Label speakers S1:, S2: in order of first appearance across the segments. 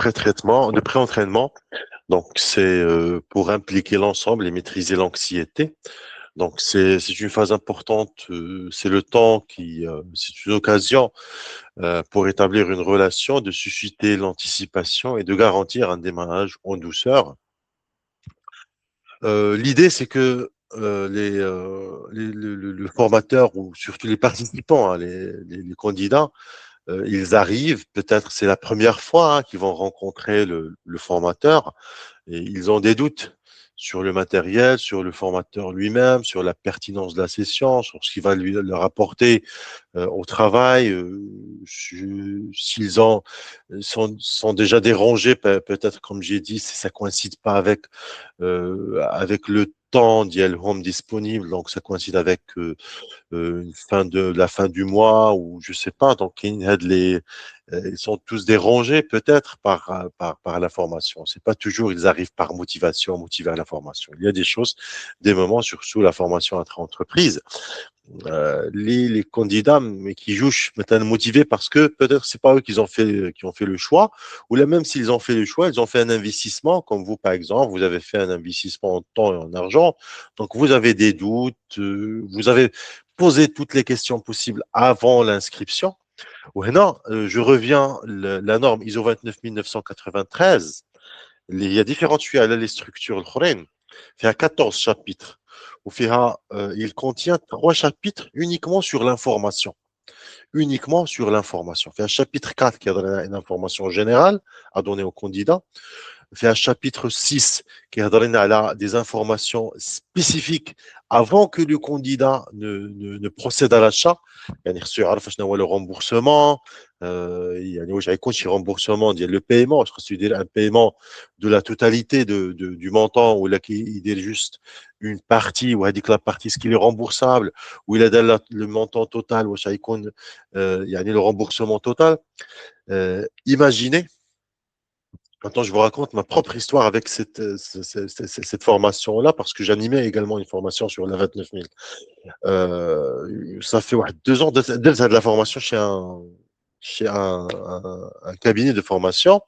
S1: pré-traitement, de pré-entraînement. Donc, c'est pour impliquer l'ensemble et maîtriser l'anxiété. Donc, c'est une phase importante. C'est le temps c'est une occasion pour établir une relation, de susciter l'anticipation et de garantir un démarrage en douceur. L'idée, c'est que le formateur ou surtout les participants, hein, les candidats, ils arrivent, peut-être c'est la première fois hein, qu'ils vont rencontrer le formateur et ils ont des doutes sur le matériel, sur le formateur lui-même, sur la pertinence de la session, sur ce qu'il va leur apporter au travail, s'ils sont déjà dérangés, peut-être comme j'ai dit, si ça coïncide pas avec le temps d'y aller home disponible, donc ça coïncide avec la fin du mois ou je sais pas. Donc, ils sont tous dérangés peut-être par la formation. C'est pas toujours ils arrivent par motivation, motivés à la formation. Il y a des choses, des moments, surtout la formation entre entreprises, les candidats, mais qui jugent maintenant motivés parce que peut-être c'est pas eux qui ont fait le choix, ou là même s'ils ont fait le choix, ils ont fait un investissement, comme vous par exemple, vous avez fait un investissement en temps et en argent, donc vous avez des doutes, vous avez posé toutes les questions possibles avant l'inscription. Ouais, non, je reviens, la norme ISO 29993, il y a différentes les structures, il y a 14 chapitres. Il contient 3 chapitres uniquement sur l'information. Uniquement sur l'information. Il y a un chapitre 4 qui a donné une information générale à donner aux candidats. Il y a un chapitre 6 qui a donné des informations spécifiques avant que le candidat ne procède à l'achat. يعني خصو يعرف شنو هو le remboursement, يعني واش غيكون شي remboursement ديال le paiement, واش خصو يدير un paiement de la totalité du montant ou là يدير juste une partie ou هذيك la partie ce qui est remboursable ou il a le montant total واش غيكون يعني le remboursement total. Imaginez. Maintenant, je vous raconte ma propre histoire avec cette formation-là, parce que j'animais également une formation sur la 29 000. Ça fait 2 ans de la formation chez un cabinet de formation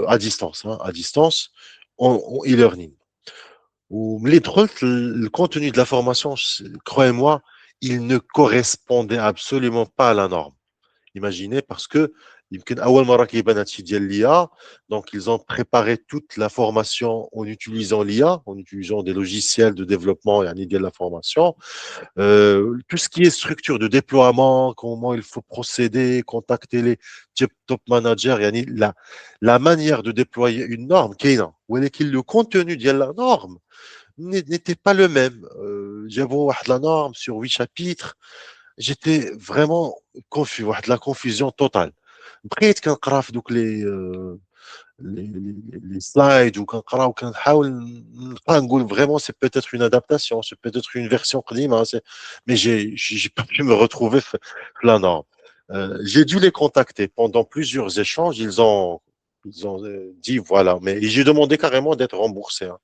S1: à distance, hein, à distance, en e-learning. Où les trucs, le contenu de la formation, croyez-moi, il ne correspondait absolument pas à la norme. Imaginez, parce que يمكن أول مرة كيبان هادشي ديال l'IA, donc ils ont préparé toute la formation en utilisant l'IA, en utilisant des logiciels de développement يعني ديال la formation, tout ce qui est structure de déploiement, comment il faut procéder, contacter les top managers, يعني la manière de déployer une norme كاينة, ولكن le contenu ديال la norme n'était pas le même. جابوا واحد la norme sur 8 chapitres, j'étais vraiment confus, de la confusion totale. بقيت كنقرا في دوك les slides وكنقرا وكنحاول نبقى نقول vraiment c'est peut-être une adaptation, c'est peut-être une version قديمة, mais j'ai pas pu me retrouver في la norme. J'ai dû les contacter pendant plusieurs échanges, ils ont dit voilà, mais j'ai demandé carrément d'être remboursé, hein.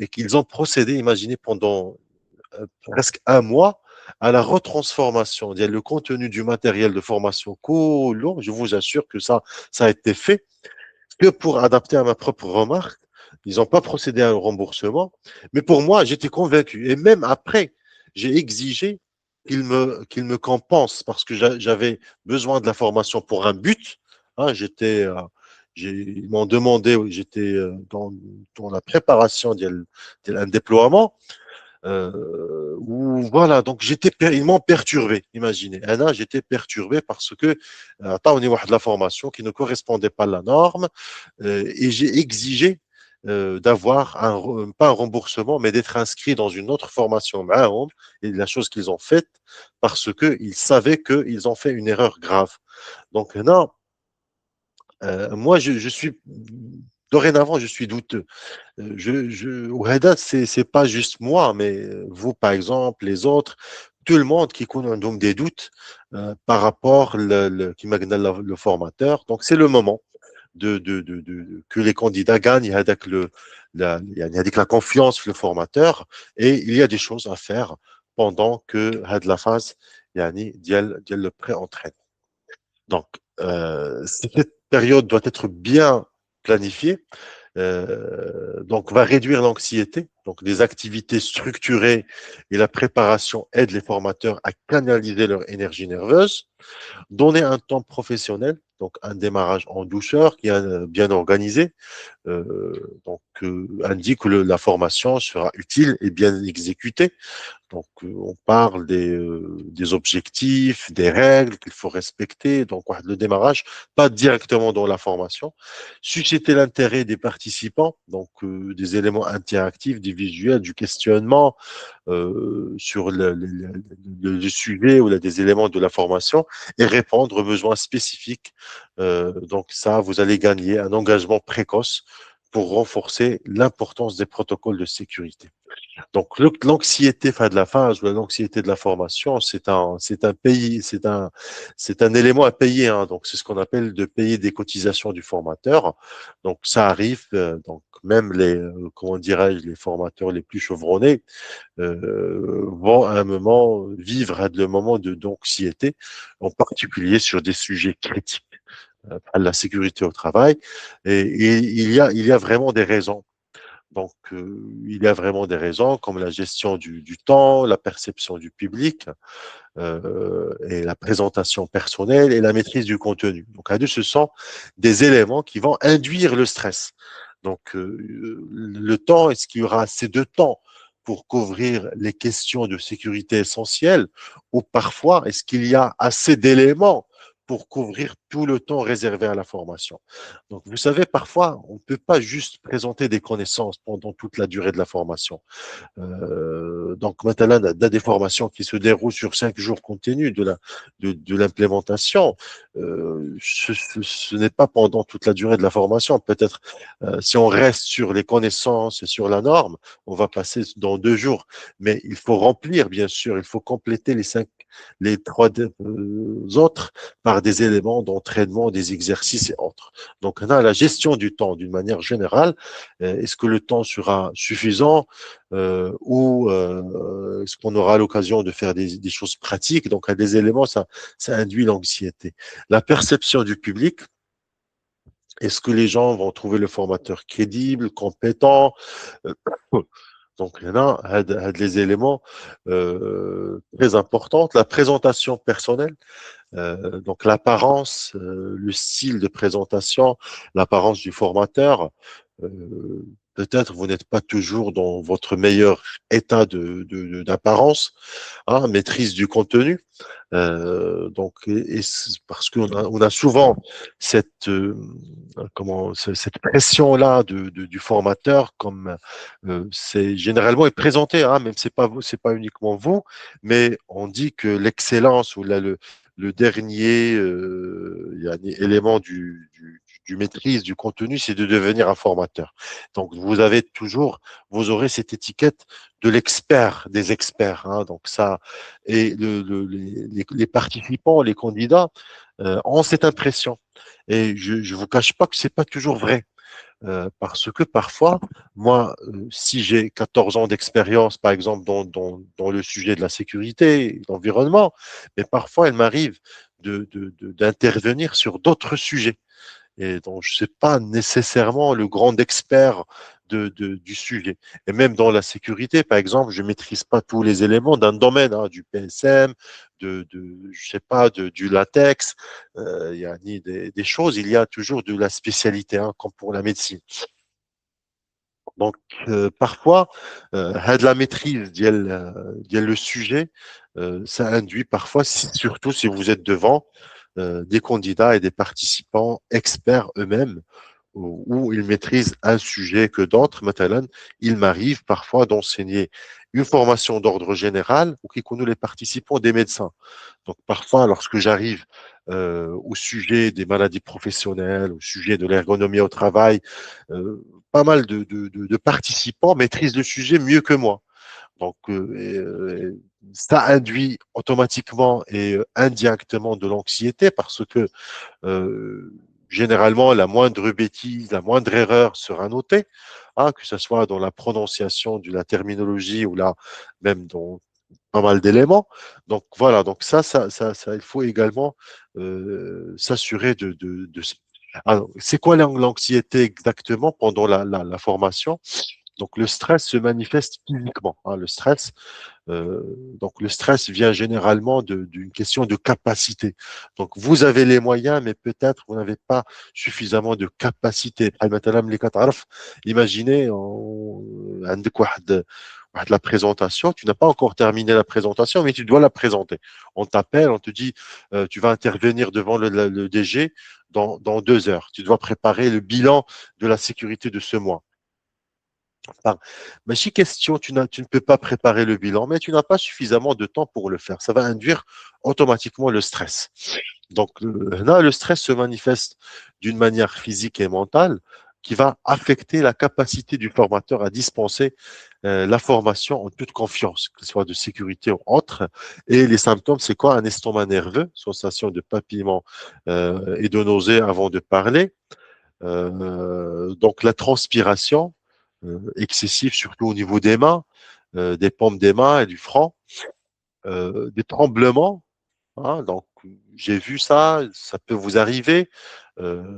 S1: Et qu'ils ont procédé, imaginez, pendant presque un mois à la retransformation. Il y a le contenu du matériel de formation cool, je vous assure que ça a été fait que pour adapter à ma propre remarque. Ils n'ont pas procédé à un remboursement. Mais pour moi, j'étais convaincu. Et même après, j'ai exigé qu'ils me compensent parce que j'avais besoin de la formation pour un but. Hein, ils m'ont demandé, j'étais dans la préparation d'un déploiement. Voilà, donc ils m'ont perturbé, imaginez. Et là, j'étais perturbé parce que au niveau de la formation qui ne correspondait pas à la norme, et j'ai exigé d'avoir pas un remboursement, mais d'être inscrit dans une autre formation. Et la chose qu'ils ont faite, parce qu'ils savaient qu'ils ont fait une erreur grave. Donc non, moi, je suis dorénavant, je suis douteux. وهذا c'est pas juste moi, mais vous par exemple, les autres, tout le monde qui connaît donc des doutes par rapport qui m'a donné le formateur. Donc c'est le moment que les candidats gagnent avec la confiance le formateur, et il y a des choses à faire pendant que la phase يعني ديال le pré-entraînement. Donc, période doit être bien planifiée. Donc, va réduire l'anxiété. Donc, des activités structurées et la préparation aident les formateurs à canaliser leur énergie nerveuse. Donner un temps professionnel, donc un démarrage en douceur qui est bien organisé, indique que la formation sera utile et bien exécutée. Donc, on parle des objectifs, des règles qu'il faut respecter. Donc, le démarrage, pas directement dans la formation. Susciter l'intérêt des participants, donc des éléments interactifs, des visuels, du questionnement sur le sujet ou des éléments de la formation et répondre aux besoins spécifiques. Donc, ça, vous allez gagner un engagement précoce pour renforcer l'importance des protocoles de sécurité. Donc, l'anxiété de la phase ou l'anxiété de la formation, c'est un élément à payer. Hein. Donc, c'est ce qu'on appelle de payer des cotisations du formateur. Donc, ça arrive. Donc, même comment dirais-je, les formateurs les plus chevronnés vont à un moment vivre le moment d'anxiété, en particulier sur des sujets critiques, la sécurité au travail. Et il y a vraiment des raisons. Donc, il y a vraiment des raisons comme la gestion du temps, la perception du public et la présentation personnelle et la maîtrise du contenu. Donc, à deux, ce sont des éléments qui vont induire le stress. Donc, le temps, est-ce qu'il y aura assez de temps pour couvrir les questions de sécurité essentielles ou parfois, est-ce qu'il y a assez d'éléments pour couvrir tout le temps réservé à la formation? Donc, vous savez, parfois, on ne peut pas juste présenter des connaissances pendant toute la durée de la formation. Donc, maintenant, on a des formations qui se déroulent sur 5 jours continus de l'implémentation. Ce n'est pas pendant toute la durée de la formation. Peut-être, si on reste sur les connaissances et sur la norme, on va passer dans 2 jours. Mais il faut remplir, bien sûr, il faut compléter les trois autres par des éléments d'entraînement, des exercices et autres. Donc, on a la gestion du temps d'une manière générale. Est-ce que le temps sera suffisant ou est-ce qu'on aura l'occasion de faire des choses pratiques? Donc, à des éléments, ça induit l'anxiété. La perception du public, est-ce que les gens vont trouver le formateur crédible, compétent? Euh, Donc, il y en a des éléments très importants. La présentation personnelle, donc l'apparence, le style de présentation, l'apparence du formateur. Peut-être vous n'êtes pas toujours dans votre meilleur état d'apparence, hein, maîtrise du contenu. Parce on a souvent cette cette pression-là du formateur, comme c'est généralement est présenté, hein, même c'est pas uniquement vous, mais on dit que l'excellence ou le dernier élément du maîtrise du contenu, c'est de devenir un formateur. Donc, vous aurez cette étiquette de l'expert des experts. Hein, donc ça, et les participants, les candidats ont cette impression. Et je vous cache pas que c'est pas toujours vrai. Parce que parfois, moi, si j'ai 14 ans d'expérience, par exemple, dans le sujet de la sécurité, de l'environnement, mais parfois, il m'arrive d'intervenir sur d'autres sujets. Et donc, je ne suis pas nécessairement le grand expert du sujet. Et même dans la sécurité, par exemple, je ne maîtrise pas tous les éléments d'un domaine, hein, du PSM, je sais pas, du latex. Il y a ni des choses, il y a toujours de la spécialité, hein, comme pour la médecine. Donc, parfois, de la maîtrise le sujet, ça induit parfois, surtout si vous êtes devant des candidats et des participants experts eux-mêmes, où ils maîtrisent un sujet que d'autres. Matalan, il m'arrive parfois d'enseigner une formation d'ordre général ou qui connaît les participants des médecins. Donc, parfois, lorsque j'arrive au sujet des maladies professionnelles, au sujet de l'ergonomie au travail, pas mal de participants maîtrisent le sujet mieux que moi. Donc, ça induit automatiquement et indirectement de l'anxiété parce que euh, généralement, la moindre bêtise, la moindre erreur sera notée, hein, que ce soit dans la prononciation de la terminologie ou là, même dans pas mal d'éléments. Donc voilà, donc il faut également s'assurer de ça. Alors, c'est quoi l'anxiété exactement pendant la formation? Donc, le stress se manifeste physiquement, hein. Euh, donc, le stress vient généralement d'une question de capacité. Donc, vous avez les moyens, mais peut-être vous n'avez pas suffisamment de capacité. مثلاً ملي كتعرف, imaginez, عندك واحد la présentation, tu n'as pas encore terminé la présentation, mais tu dois la présenter. On t'appelle, on te dit, tu vas intervenir devant le DG dans 2 heures. Tu dois préparer le bilan de la sécurité de ce mois. Enfin, mais si question, tu ne peux pas préparer le bilan, mais tu n'as pas suffisamment de temps pour le faire. Ça va induire automatiquement le stress. Donc là, le stress se manifeste d'une manière physique et mentale qui va affecter la capacité du formateur à dispenser la formation en toute confiance, que ce soit de sécurité ou autre. Et les symptômes, c'est quoi? Un estomac nerveux, sensation de papillement et de nausée avant de parler. Donc la transpiration excessive, surtout au niveau des mains, des paumes des mains et du front, des tremblements, hein. Donc j'ai vu ça, ça peut vous arriver,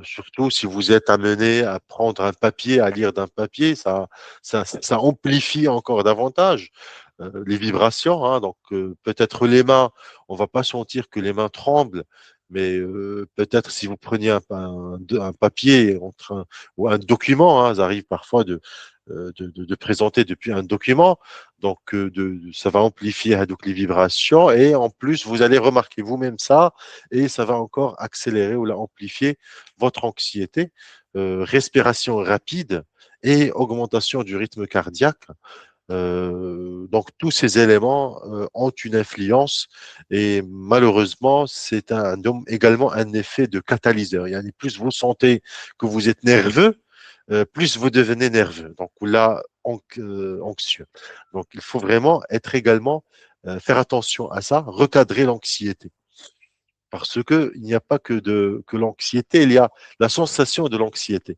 S1: surtout si vous êtes amené à prendre un papier, à lire d'un papier, ça amplifie encore davantage les vibrations, hein. Donc peut-être les mains, on va pas sentir que les mains tremblent, mais peut-être si vous preniez un papier ou un document, hein, ça arrive parfois de présenter depuis un document, donc ça va amplifier donc, les vibrations et en plus vous allez remarquer vous-même ça et ça va encore accélérer ou amplifier votre anxiété, respiration rapide et augmentation du rythme cardiaque. Donc tous ces éléments ont une influence et malheureusement également un effet de catalyseur. Plus vous sentez que vous êtes nerveux, plus vous devenez nerveux. Donc là, anxieux. Donc il faut vraiment être également faire attention à ça, recadrer l'anxiété. Parce que il n'y a pas que l'anxiété, il y a la sensation de l'anxiété.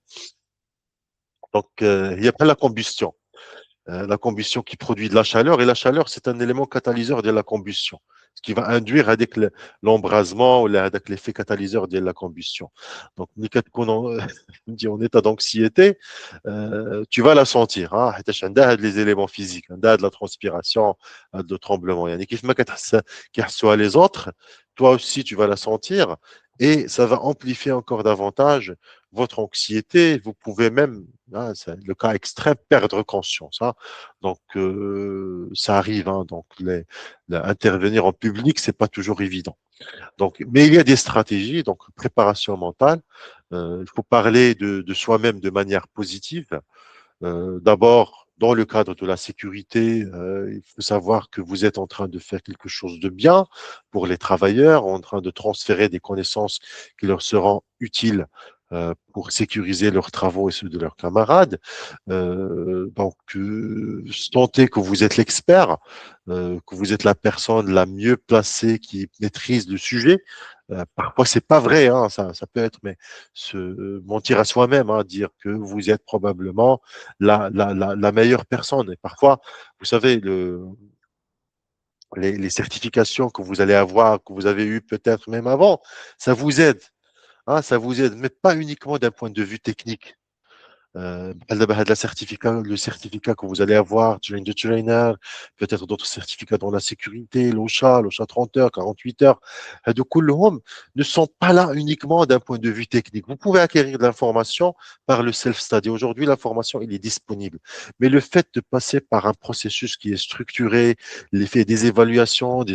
S1: Donc il n'y a pas la combustion. La combustion qui produit de la chaleur, et la chaleur, c'est un élément catalyseur de la combustion, ce qui va induire avec l'embrasement ou avec l'effet catalyseur de la combustion. Donc, en état d'anxiété, tu vas la sentir, hein. حيتاش عندها les éléments physiques, عندها de la transpiration, de tremblement. يعني كيف ما كيحسوها les autres, toi aussi tu vas la sentir et ça va amplifier encore davantage votre anxiété. Vous pouvez même, hein, c'est le cas extrême, perdre conscience, hein. Donc, ça arrive, hein. Donc, intervenir en public, c'est pas toujours évident. Donc, mais il y a des stratégies, donc préparation mentale. Il faut parler de soi-même de manière positive. D'abord, dans le cadre de la sécurité, il faut savoir que vous êtes en train de faire quelque chose de bien pour les travailleurs, en train de transférer des connaissances qui leur seront utiles pour sécuriser leurs travaux et ceux de leurs camarades. Donc, tentez que vous êtes l'expert, que vous êtes la personne la mieux placée qui maîtrise le sujet. Parfois, c'est pas vrai, hein, ça peut être, mais mentir à soi-même, hein, dire que vous êtes probablement la meilleure personne. Et parfois, vous savez, les certifications que vous allez avoir, que vous avez eues peut-être même avant, ça vous aide, hein, ça vous aide, mais pas uniquement d'un point de vue technique. Le certificat que vous allez avoir, train de trainer, peut-être d'autres certificats dans la sécurité, l'OSHA 30 heures, 48 heures, de كلهم ne sont pas là uniquement d'un point de vue technique. Vous pouvez acquérir de l'information par le self-study. Aujourd'hui, l'information, il est disponible. Mais le fait de passer par un processus qui est structuré, l'effet des évaluations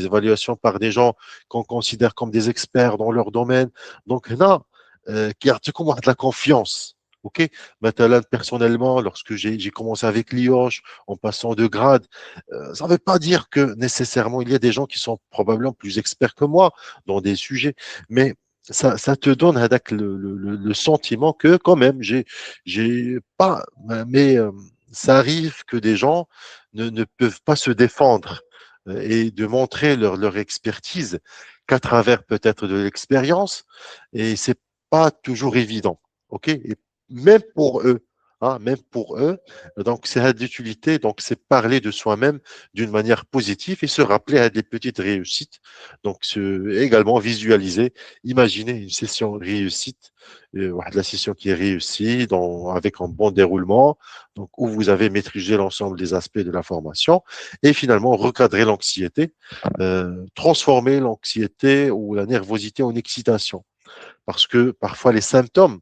S1: par des gens qu'on considère comme des experts dans leur domaine, donc là, qui يعطيكم واحد la confiance. OK? Maintenant, personnellement, lorsque j'ai commencé avec l'IOH, en passant de grade, ça ne veut pas dire que nécessairement il y a des gens qui sont probablement plus experts que moi dans des sujets, mais ça te donne Hadak, le sentiment que quand même, j'ai pas, mais ça arrive que des gens ne peuvent pas se défendre et de montrer leur expertise qu'à travers peut-être de l'expérience, et c'est pas toujours évident. OK? Et même pour eux. hein, même pour eux. Donc, c'est l'utilité, donc c'est parler de soi-même d'une manière positive et se rappeler à des petites réussites. Donc, également visualiser, imaginer une session réussite, la session qui est réussie avec un bon déroulement, donc où vous avez maîtrisé l'ensemble des aspects de la formation et finalement recadrer l'anxiété, transformer l'anxiété ou la nervosité en excitation. Parce que parfois les symptômes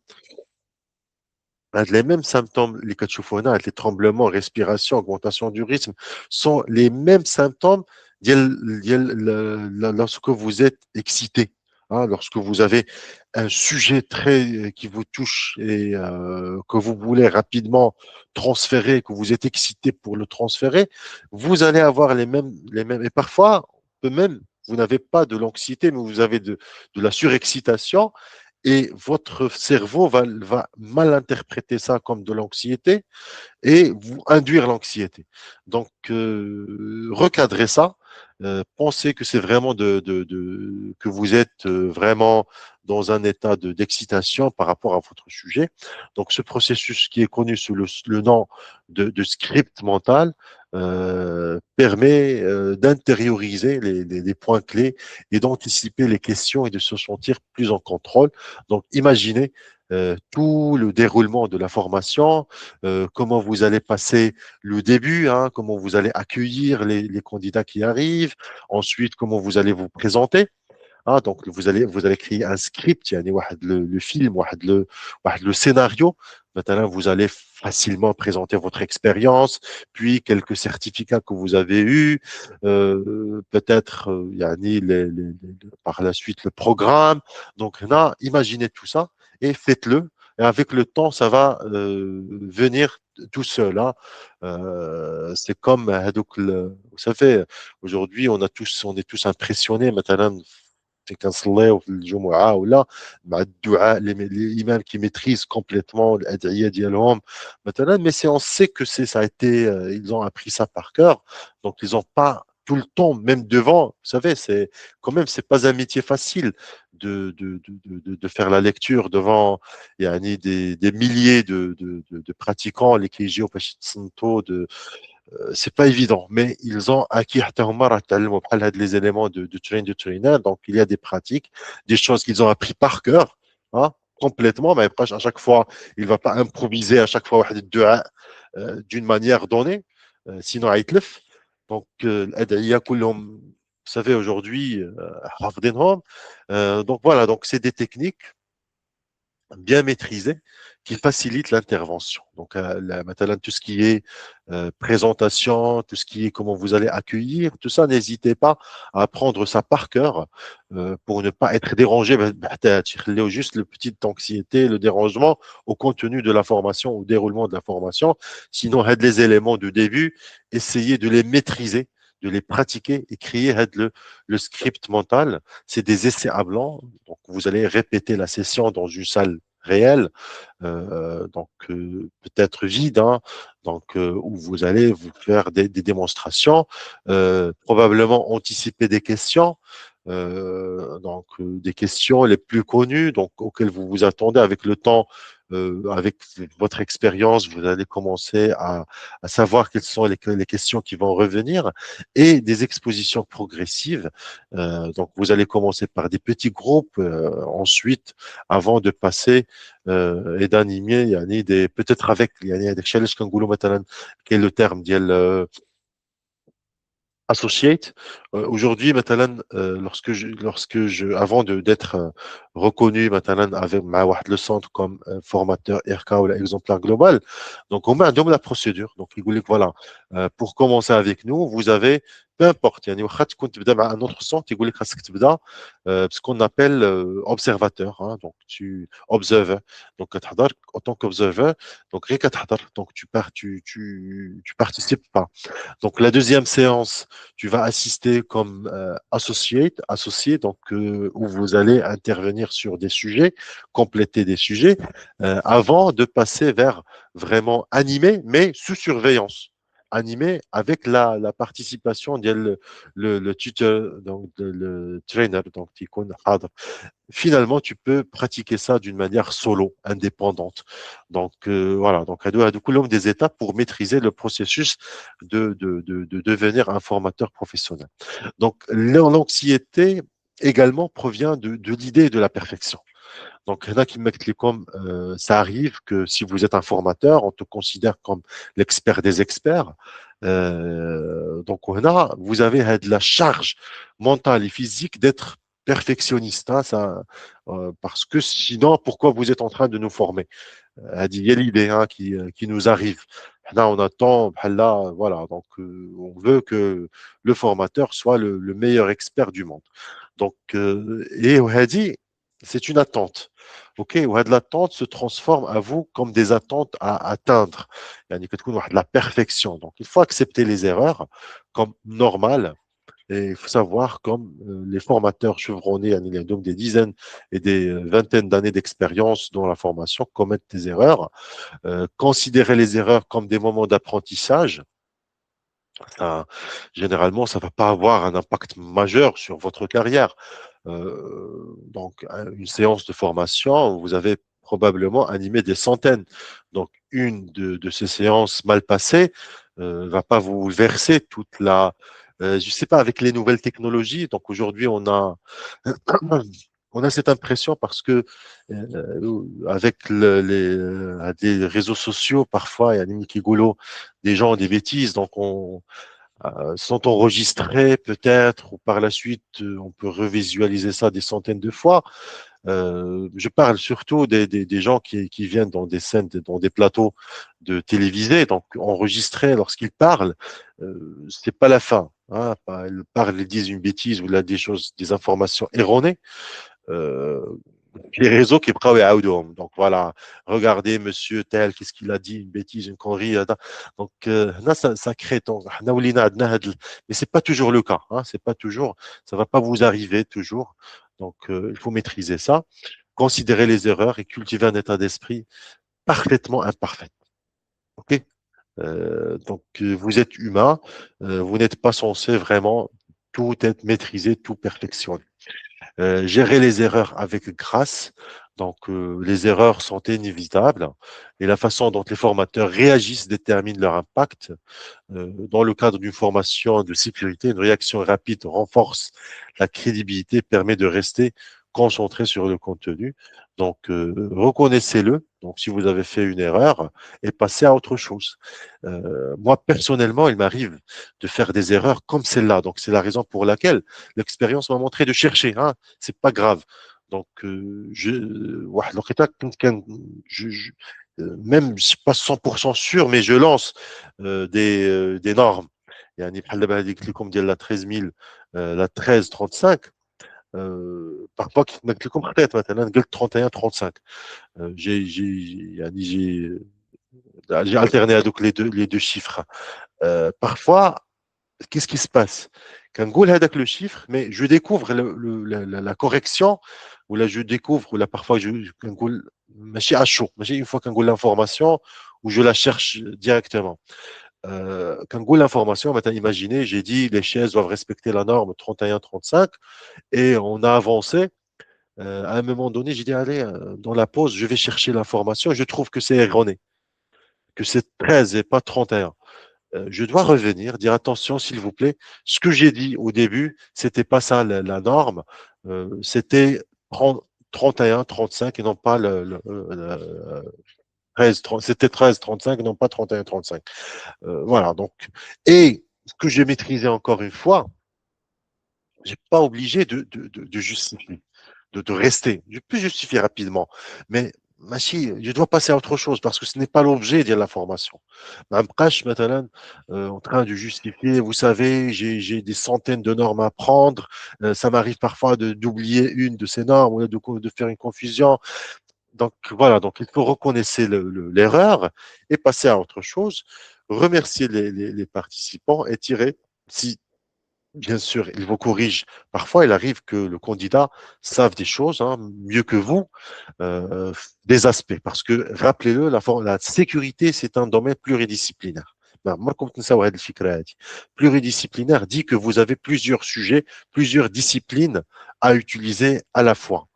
S1: les mêmes symptômes, les كتشوفوا les tremblements, respiration, augmentation du rythme, sont les mêmes symptômes lorsque vous êtes excité. Hein, lorsque vous avez un sujet qui vous touche et que vous voulez rapidement transférer, que vous êtes excité pour le transférer, vous allez avoir les mêmes. Et parfois, même, vous n'avez pas de l'anxiété, mais vous avez de la surexcitation et votre cerveau va mal interpréter ça comme de l'anxiété et vous induire l'anxiété. Donc, recadrer ça, pensez que c'est vraiment que vous êtes vraiment dans un état d'excitation par rapport à votre sujet. Donc, ce processus qui est connu sous le nom de script mental permet d'intérioriser les points clés et d'anticiper les questions et de se sentir plus en contrôle. Donc, imaginez tout le déroulement de la formation, comment vous allez passer le début, hein, comment vous allez accueillir les candidats qui arrivent, ensuite comment vous allez vous présenter. Ah, donc vous allez créer un script, يعني واحد le film, واحد le scénario. Maintenant, vous allez facilement présenter votre expérience, puis quelques certificats que vous avez eus, peut-être يعني par la suite le programme. Donc là, imaginez tout ça et faites-le. Et avec le temps, ça va venir tout seul. Hein. C'est comme, vous savez, aujourd'hui, on est tous impressionnés. Maintenant, في كنصليو في الجمعه ولا مع الدعاء l'imam qui maîtrise complètement الادعيه ديالهم مثلا mais c'est on sait que ça a été ils ont appris ça par cœur donc ils n'ont pas tout le temps même devant vous savez c'est quand même c'est pas un métier facile de faire la lecture devant يعني des milliers de pratiquants les كيجيو باش يتصنتوا c'est pas évident, mais ils ont acquis les éléments de trainer. Donc, il y a des pratiques, des choses qu'ils ont appris par cœur, hein, complètement, mais après, à chaque fois, il ne va pas improviser à chaque fois d'une manière donnée, sinon, يتلف. Donc, الأدعية كلهم, vous savez, aujourd'hui, حافظينهم. Donc, voilà, donc c'est des techniques bien maîtrisé qui facilite l'intervention. Donc, maintenant, tout ce qui est présentation, tout ce qui est comment vous allez accueillir, tout ça, n'hésitez pas à apprendre ça par cœur pour ne pas être dérangé. Juste le petite anxiété, le dérangement au contenu de la formation, au déroulement de la formation. Sinon, les éléments du début, essayez de les maîtriser de les pratiquer et créer le script mental. C'est des essais à blanc. Donc, vous allez répéter la session dans une salle réelle, donc peut-être vide, hein, donc où vous allez vous faire des démonstrations, probablement anticiper des questions, donc des questions les plus connues, donc auxquelles vous vous attendez avec le temps. Avec votre expérience, vous allez commencer à savoir quelles sont les questions qui vont revenir et des expositions progressives. Donc, vous allez commencer par des petits groupes, ensuite, avant de passer et d'animer, peut-être avec, هذاك الشيء علاش كنقولوا مثلا كاين le terme ديال associate. Aujourd'hui, مثلا, avant d'être reconnu مثلا avec مع واحد le centre comme formateur RK ou exemplaire global, donc on met la procédure. Donc, il dit que voilà, pour commencer avec nous, vous avez peu importe, يعني واخا تكون تبدا مع un autre centre, يقول لك خاصك تبدا ce qu'on appelle observateur, hein, donc tu observes, donc كتحضر en tant qu'observer, donc غير كتحضر, donc tu participes pas. Donc, la deuxième séance, tu vas assister comme associé, donc où vous allez intervenir sur des sujets, compléter des sujets, avant de passer vers vraiment animé, mais sous surveillance. animé avec la participation le tuteur, donc le trainer, donc qui connaît. Finalement, tu peux pratiquer ça d'une manière solo, indépendante. Donc, voilà. Donc, du coup, l'homme des étapes pour maîtriser le processus de devenir un formateur professionnel. Donc, l'anxiété également provient de l'idée de la perfection. Donc, il y en a qui mettent les comme ça arrive que si vous êtes un formateur, on te considère comme l'expert des experts. Donc, vous avez de la charge mentale et physique d'être perfectionniste, hein, ça, parce que sinon, pourquoi vous êtes en train de nous former? Il y a l'idée hein, qui nous arrive. Là, on attend, là, voilà, donc on veut que le formateur soit le meilleur expert du monde. Donc, et Hadi, c'est une attente. OK, l'attente se transforme à vous comme des attentes à atteindre. يعني كتكون واحد la perfection. Donc, il faut accepter les erreurs comme normales. Et il faut savoir, comme les formateurs chevronnés, il y a donc des dizaines et des vingtaines d'années d'expérience dans la formation, commettent des erreurs. Considérer les erreurs comme des moments d'apprentissage, ça, généralement, ça ne va pas avoir un impact majeur sur votre carrière. Donc, une séance de formation, vous avez probablement animé des centaines. Donc, une de ces séances mal passées va pas vous verser toute je sais pas, avec les nouvelles technologies. Donc, aujourd'hui, on a cette impression parce que avec les réseaux sociaux, parfois, il y a des Kigolo, des gens ont des bêtises. Donc, sont enregistrés peut-être, ou par la suite, on peut revisualiser ça des centaines de fois. Je parle surtout des gens qui viennent dans des scènes, dans des plateaux de télévisés, donc enregistrés lorsqu'ils parlent, c'est pas la fin. Hein, ils parlent, ils disent une bêtise ou là des choses, des informations erronées. Euh, les réseaux qui prennent donc voilà, regardez monsieur tel, qu'est-ce qu'il a dit, une bêtise, une connerie. Donc là, ça crée mais c'est pas toujours le cas. Hein, c'est pas toujours, ça va pas vous arriver toujours. Donc il faut maîtriser ça, considérer les erreurs et cultiver un état d'esprit parfaitement imparfait. Ok. Donc vous êtes humain, vous n'êtes pas censé vraiment tout être maîtrisé, tout perfectionner. Gérer les erreurs avec grâce. Donc, les erreurs sont inévitables et la façon dont les formateurs réagissent détermine leur impact. Dans le cadre d'une formation de sécurité, une réaction rapide renforce la crédibilité, permet de rester concentré sur le contenu. Donc, reconnaissez-le. Donc, si vous avez fait une erreur, et passez à autre chose. Moi, personnellement, il m'arrive de faire des erreurs comme celle-là. Donc, c'est la raison pour laquelle l'expérience m'a montré de chercher. Hein, c'est pas grave. Donc, واحد الوقيته même je suis pas 100% sûr, mais je lance des normes. يعني بحال دابا هذيك قلت لكم ديال لا 13000 لا 1335 parfois كيما قلت لكم خطيت مثلا قلت 31 35 j'ai alterné هذوك les deux chiffres. Parfois qu'est-ce qui se passe? كنقول هذاك le chiffre, mais je découvre la correction, ou là je découvre, ou là parfois كنقول ماشي à chaud, ماشي une fois كنقول l'information, ou je la cherche directement. كنقول l'information, maintenant imaginez, j'ai dit les chaises doivent respecter la norme 31-35 et on a avancé. À un moment donné, j'ai dit allez, dans la pause, je vais chercher l'information. Je trouve que c'est erroné, que c'est 13 et pas 31. Je dois revenir, dire attention, s'il vous plaît. Ce que j'ai dit au début, c'était pas ça la norme. C'était 30, 31, 35 et non pas 13, 30, c'était 13, 35 et non pas 31, 35. Voilà, donc. Et ce que j'ai maîtrisé encore une fois, j'ai pas obligé de justifier, de rester. Je peux justifier rapidement, mais ماشي, je dois passer à autre chose parce que ce n'est pas l'objet de la formation. ما نبقاش مثلا en train de justifier, vous savez, j'ai des centaines de normes à apprendre, ça m'arrive parfois d'oublier une de ces normes ou de faire une confusion. Donc voilà, donc il faut reconnaître l'erreur et passer à autre chose, remercier les participants et tirer, si bien sûr, il vous corrige. Parfois, il arrive que le candidat sache des choses hein, mieux que vous, des aspects. Parce que, rappelez-le, la sécurité, c'est un domaine pluridisciplinaire. Pluridisciplinaire dit que vous avez plusieurs sujets, plusieurs disciplines à utiliser à la fois.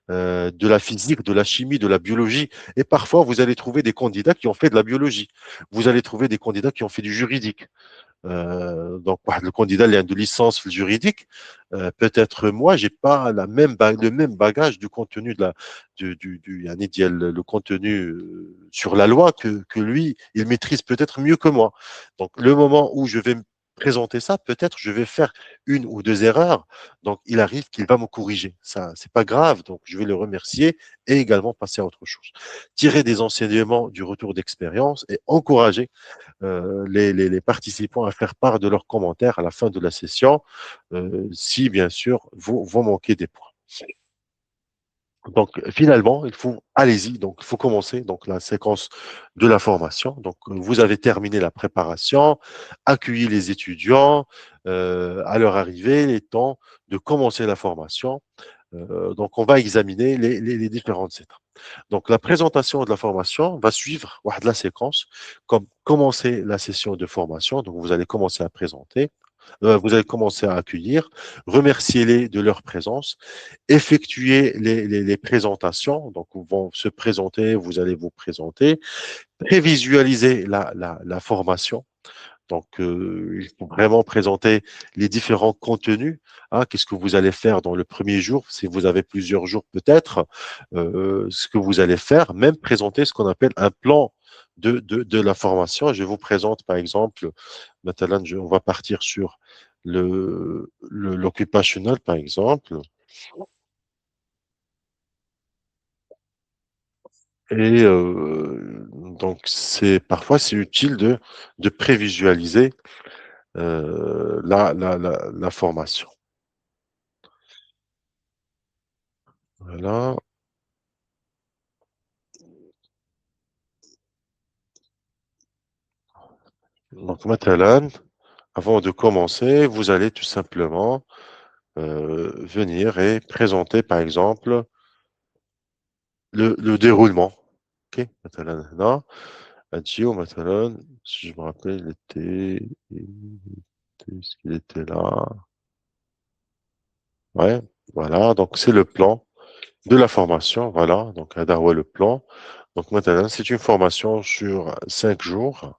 S1: De la physique, de la chimie, de la biologie. Et parfois, vous allez trouver des candidats qui ont fait de la biologie. Vous allez trouver des candidats qui ont fait du juridique. Donc, le candidat il a de licence juridique. Peut-être moi, j'ai pas le même bagage du contenu de la, yani, le contenu sur la loi que lui, il maîtrise peut-être mieux que moi. Donc, le moment où je vais me présenter ça, peut-être je vais faire une ou deux erreurs. Donc, il arrive qu'il va me corriger. Ça, c'est pas grave. Donc, je vais le remercier et également passer à autre chose. Tirer des enseignements du retour d'expérience et encourager les participants à faire part de leurs commentaires à la fin de la session, si bien sûr vous manquez des points. Donc finalement, allez-y, donc il faut commencer donc la séquence de la formation. Donc vous avez terminé la préparation, accueilli les étudiants à leur arrivée, il est temps de commencer la formation. Donc on va examiner les différentes étapes. Donc, la présentation de la formation va suivre la séquence, comme commencer la session de formation. Donc, vous allez commencer à présenter, vous allez commencer à accueillir, remercier-les de leur présence, effectuer les présentations. Donc, ils vont se présenter, vous allez vous présenter, prévisualiser la formation. Donc, il faut vraiment présenter les différents contenus. Hein, qu'est-ce que vous allez faire dans le premier jour, si vous avez plusieurs jours peut-être, ce que vous allez faire, même présenter ce qu'on appelle un plan de la formation. Je vous présente par exemple, maintenant, on va partir sur l'occupational par exemple. Et donc, parfois, c'est utile de prévisualiser la formation. Voilà. Donc, مثلاً, avant de commencer, vous allez tout simplement venir et présenter, par exemple, le déroulement. OK? مثلاً هنا هتجيو مثلاً, si je me rappelle, est-ce qu'il était là? Ouais, voilà. Donc, c'est le plan de la formation. Voilà. Donc, هذا هو le plan. Donc, maintenant, c'est une formation sur 5 jours.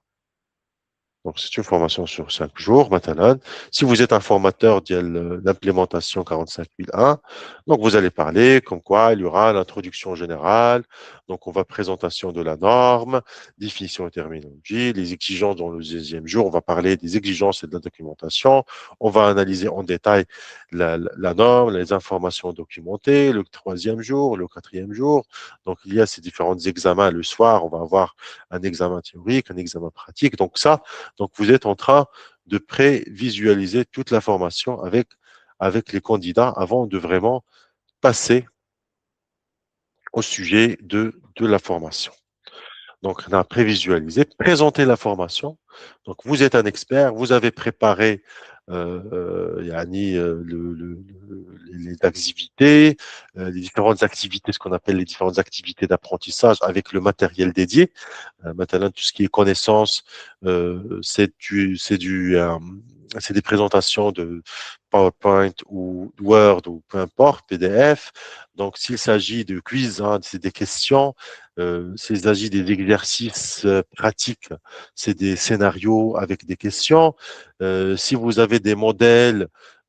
S1: Donc, c'est une formation sur 5 jours, maintenant. Si vous êtes un formateur de l'implémentation 45001, donc vous allez parler comme quoi il y aura l'introduction générale, donc on va présentation de la norme, définition et terminologie, les exigences dans le deuxième jour, on va parler des exigences et de la documentation, on va analyser en détail la norme, les informations documentées, le troisième jour, le quatrième jour. Donc, il y a ces différents examens. Le soir, on va avoir un examen théorique, un examen pratique. Donc, donc, vous êtes en train de prévisualiser toute la formation avec les candidats avant de vraiment passer au sujet de la formation. Donc, on a prévisualisé, présenter la formation. Donc, vous êtes un expert, vous avez préparé yani, les activités, les différentes activités, ce qu'on appelle les différentes activités d'apprentissage avec le matériel dédié. Maintenant, tout ce qui est connaissance, c'est des présentations de PowerPoint ou Word ou peu importe, PDF. Donc, s'il s'agit de quiz, hein, c'est des questions. S'il s'agit des exercices pratiques, c'est des scénarios avec des questions. Si vous avez des modèles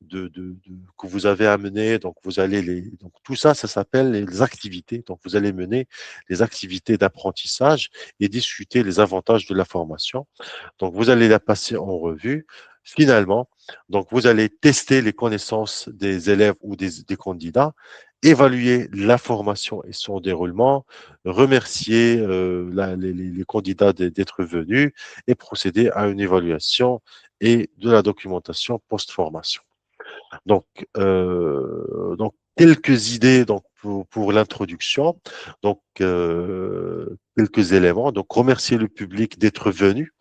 S1: que vous avez amenés, donc vous allez donc tout ça, ça s'appelle les activités. Donc, vous allez mener les activités d'apprentissage et discuter les avantages de la formation. Donc, vous allez la passer en revue. Finalement, donc vous allez tester les connaissances des élèves ou des candidats, évaluer la formation et son déroulement, remercier les candidats d'être venus et procéder à une évaluation et de la documentation post-formation. Donc, quelques idées donc, pour l'introduction. Donc, quelques éléments. Donc, remercier le public d'être venu.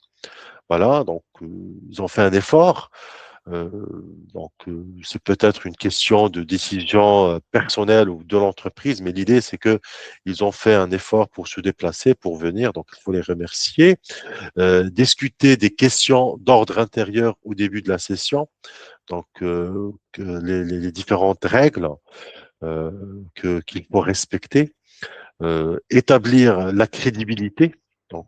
S1: Voilà, donc ils ont fait un effort. Euh, c'est peut-être une question de décision personnelle ou de l'entreprise, mais l'idée, c'est que ils ont fait un effort pour se déplacer, pour venir, donc il faut les remercier. Discuter des questions d'ordre intérieur au début de la session, que les différentes règles euh, qu'il faut respecter, établir la crédibilité. Donc,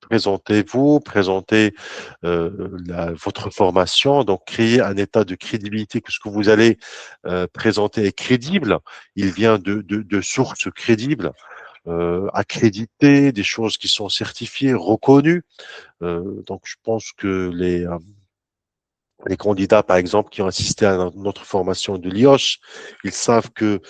S1: présentez-vous, présentez votre formation, donc créer un état de crédibilité que ce que vous allez présenter est crédible, il vient de sources crédibles, accréditées, des choses qui sont certifiées, reconnues. Donc, je pense que les candidats, par exemple, qui ont assisté à notre formation de l'IOSH, ils savent que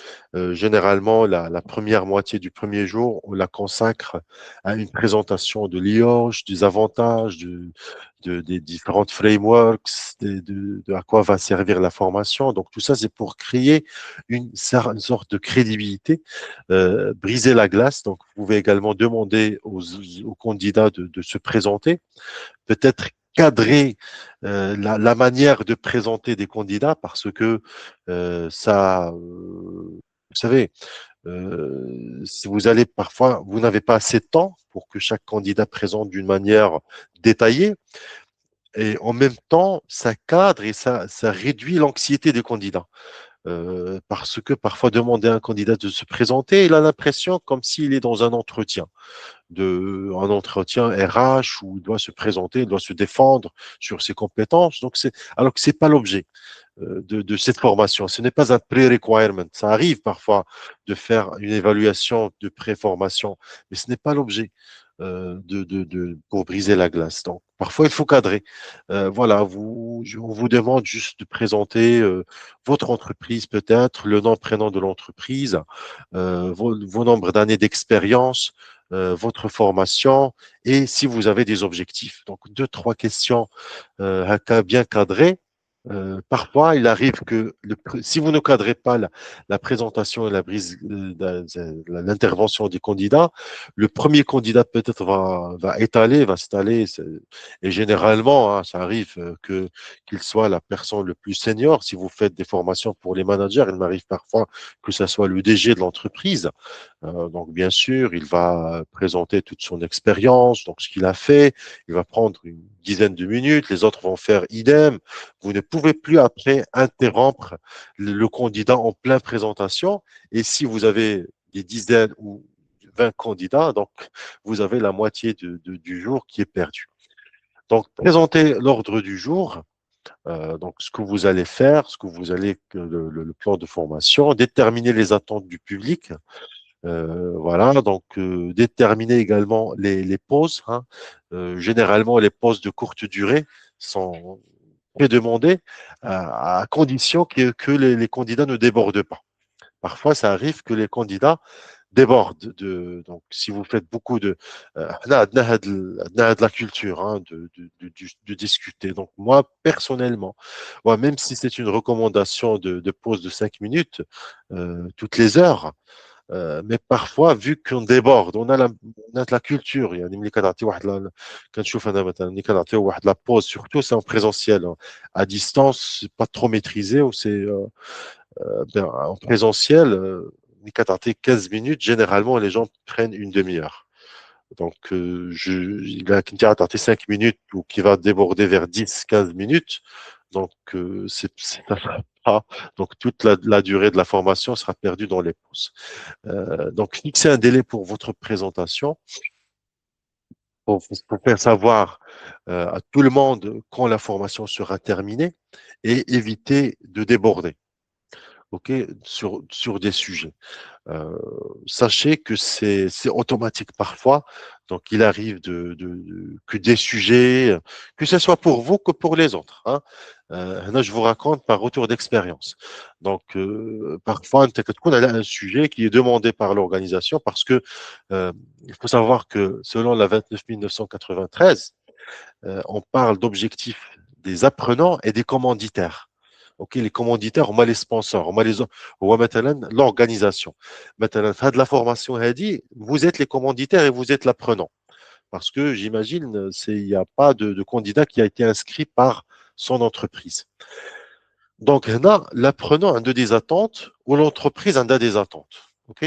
S1: généralement, la première moitié du premier jour, on la consacre à une présentation de l'IOSH, des avantages, des différentes frameworks, de à quoi va servir la formation. Donc, tout ça, c'est pour créer une sorte de crédibilité, briser la glace. Donc, vous pouvez également demander aux candidats de se présenter, peut-être cadrer la manière de présenter des candidats parce que vous savez, si vous allez parfois, vous n'avez pas assez de temps pour que chaque candidat présente d'une manière détaillée et en même temps, ça cadre et ça réduit l'anxiété des candidats. Parce que parfois demander à un candidat de se présenter, il a l'impression comme s'il est dans un entretien RH où il doit se présenter, il doit se défendre sur ses compétences. Alors que c'est pas l'objet de cette formation. Ce n'est pas un pre-requirement. Ça arrive parfois de faire une évaluation de pré-formation, mais ce n'est pas l'objet pour briser la glace. Donc, parfois, il faut cadrer. Voilà, on vous demande juste de présenter votre entreprise, peut-être, le nom, prénom de l'entreprise, vos nombres d'années d'expérience, votre formation et si vous avez des objectifs. Donc, deux, trois questions bien cadrées. Parfois, il arrive que si vous ne cadrez pas la présentation et l'intervention des candidats, le premier candidat peut-être va étaler, va s'étaler. Et généralement, hein, ça arrive qu'il soit la personne le plus senior. Si vous faites des formations pour les managers, il m'arrive parfois que ce soit le DG de l'entreprise. Donc, bien sûr, il va présenter toute son expérience, donc ce qu'il a fait. Il va prendre une dizaine de minutes. Les autres vont faire idem. Vous ne pouvez plus après interrompre le candidat en pleine présentation. Et si vous avez des dizaines ou 20 candidats, donc vous avez la moitié du jour qui est perdu. Donc, présentez l'ordre du jour, donc ce que vous allez faire, ce que vous allez, le plan de formation, déterminer les attentes du public. Voilà, donc déterminer également les pauses, hein. Généralement, les pauses de courte durée sont demandées à condition que les candidats ne débordent pas. Parfois, ça arrive que les candidats débordent. Donc, si vous faites beaucoup de la culture, hein, de discuter. Donc, moi, personnellement, même si c'est une recommandation de pause de 5 minutes toutes les heures, mais parfois, vu qu'on déborde, on a de la culture. يعني ملي كتعطي واحد كنشوف انا مثلا ملي كنعطيو واحد لا pause, surtout c'est en présentiel, hein. À distance, c'est pas trop maîtrisé ou en présentiel, ملي كتعطي 15 minutes, généralement les gens prennent une demi-heure. Donc, il a كنتي عطاتي 5 minutes ou qui va déborder vers 10-15 minutes. Donc, ça sera pas. Donc, toute la durée de la formation sera perdue dans les pauses. Donc, fixez un délai pour votre présentation pour faire savoir à tout le monde quand la formation sera terminée et éviter de déborder, ok, sur des sujets. Euh, Sachez que c'est automatique parfois. Donc, il arrive que des sujets, que ce soit pour vous que pour les autres, hein. Là, je vous raconte par retour d'expérience. Donc, parfois, on a un sujet qui est demandé par l'organisation parce que il faut savoir que selon la 29 993, on parle d'objectifs des apprenants et des commanditaires. Ok, les commanditaires, on a les sponsors, on a مثلا l'organisation. مثلا في هذه la formation هذه, vous êtes les commanditaires et vous êtes l'apprenant. Parce que j'imagine, il n'y a pas de candidat qui a été inscrit par son entreprise. Donc, là, l'apprenant a des attentes ou l'entreprise a des attentes. OK?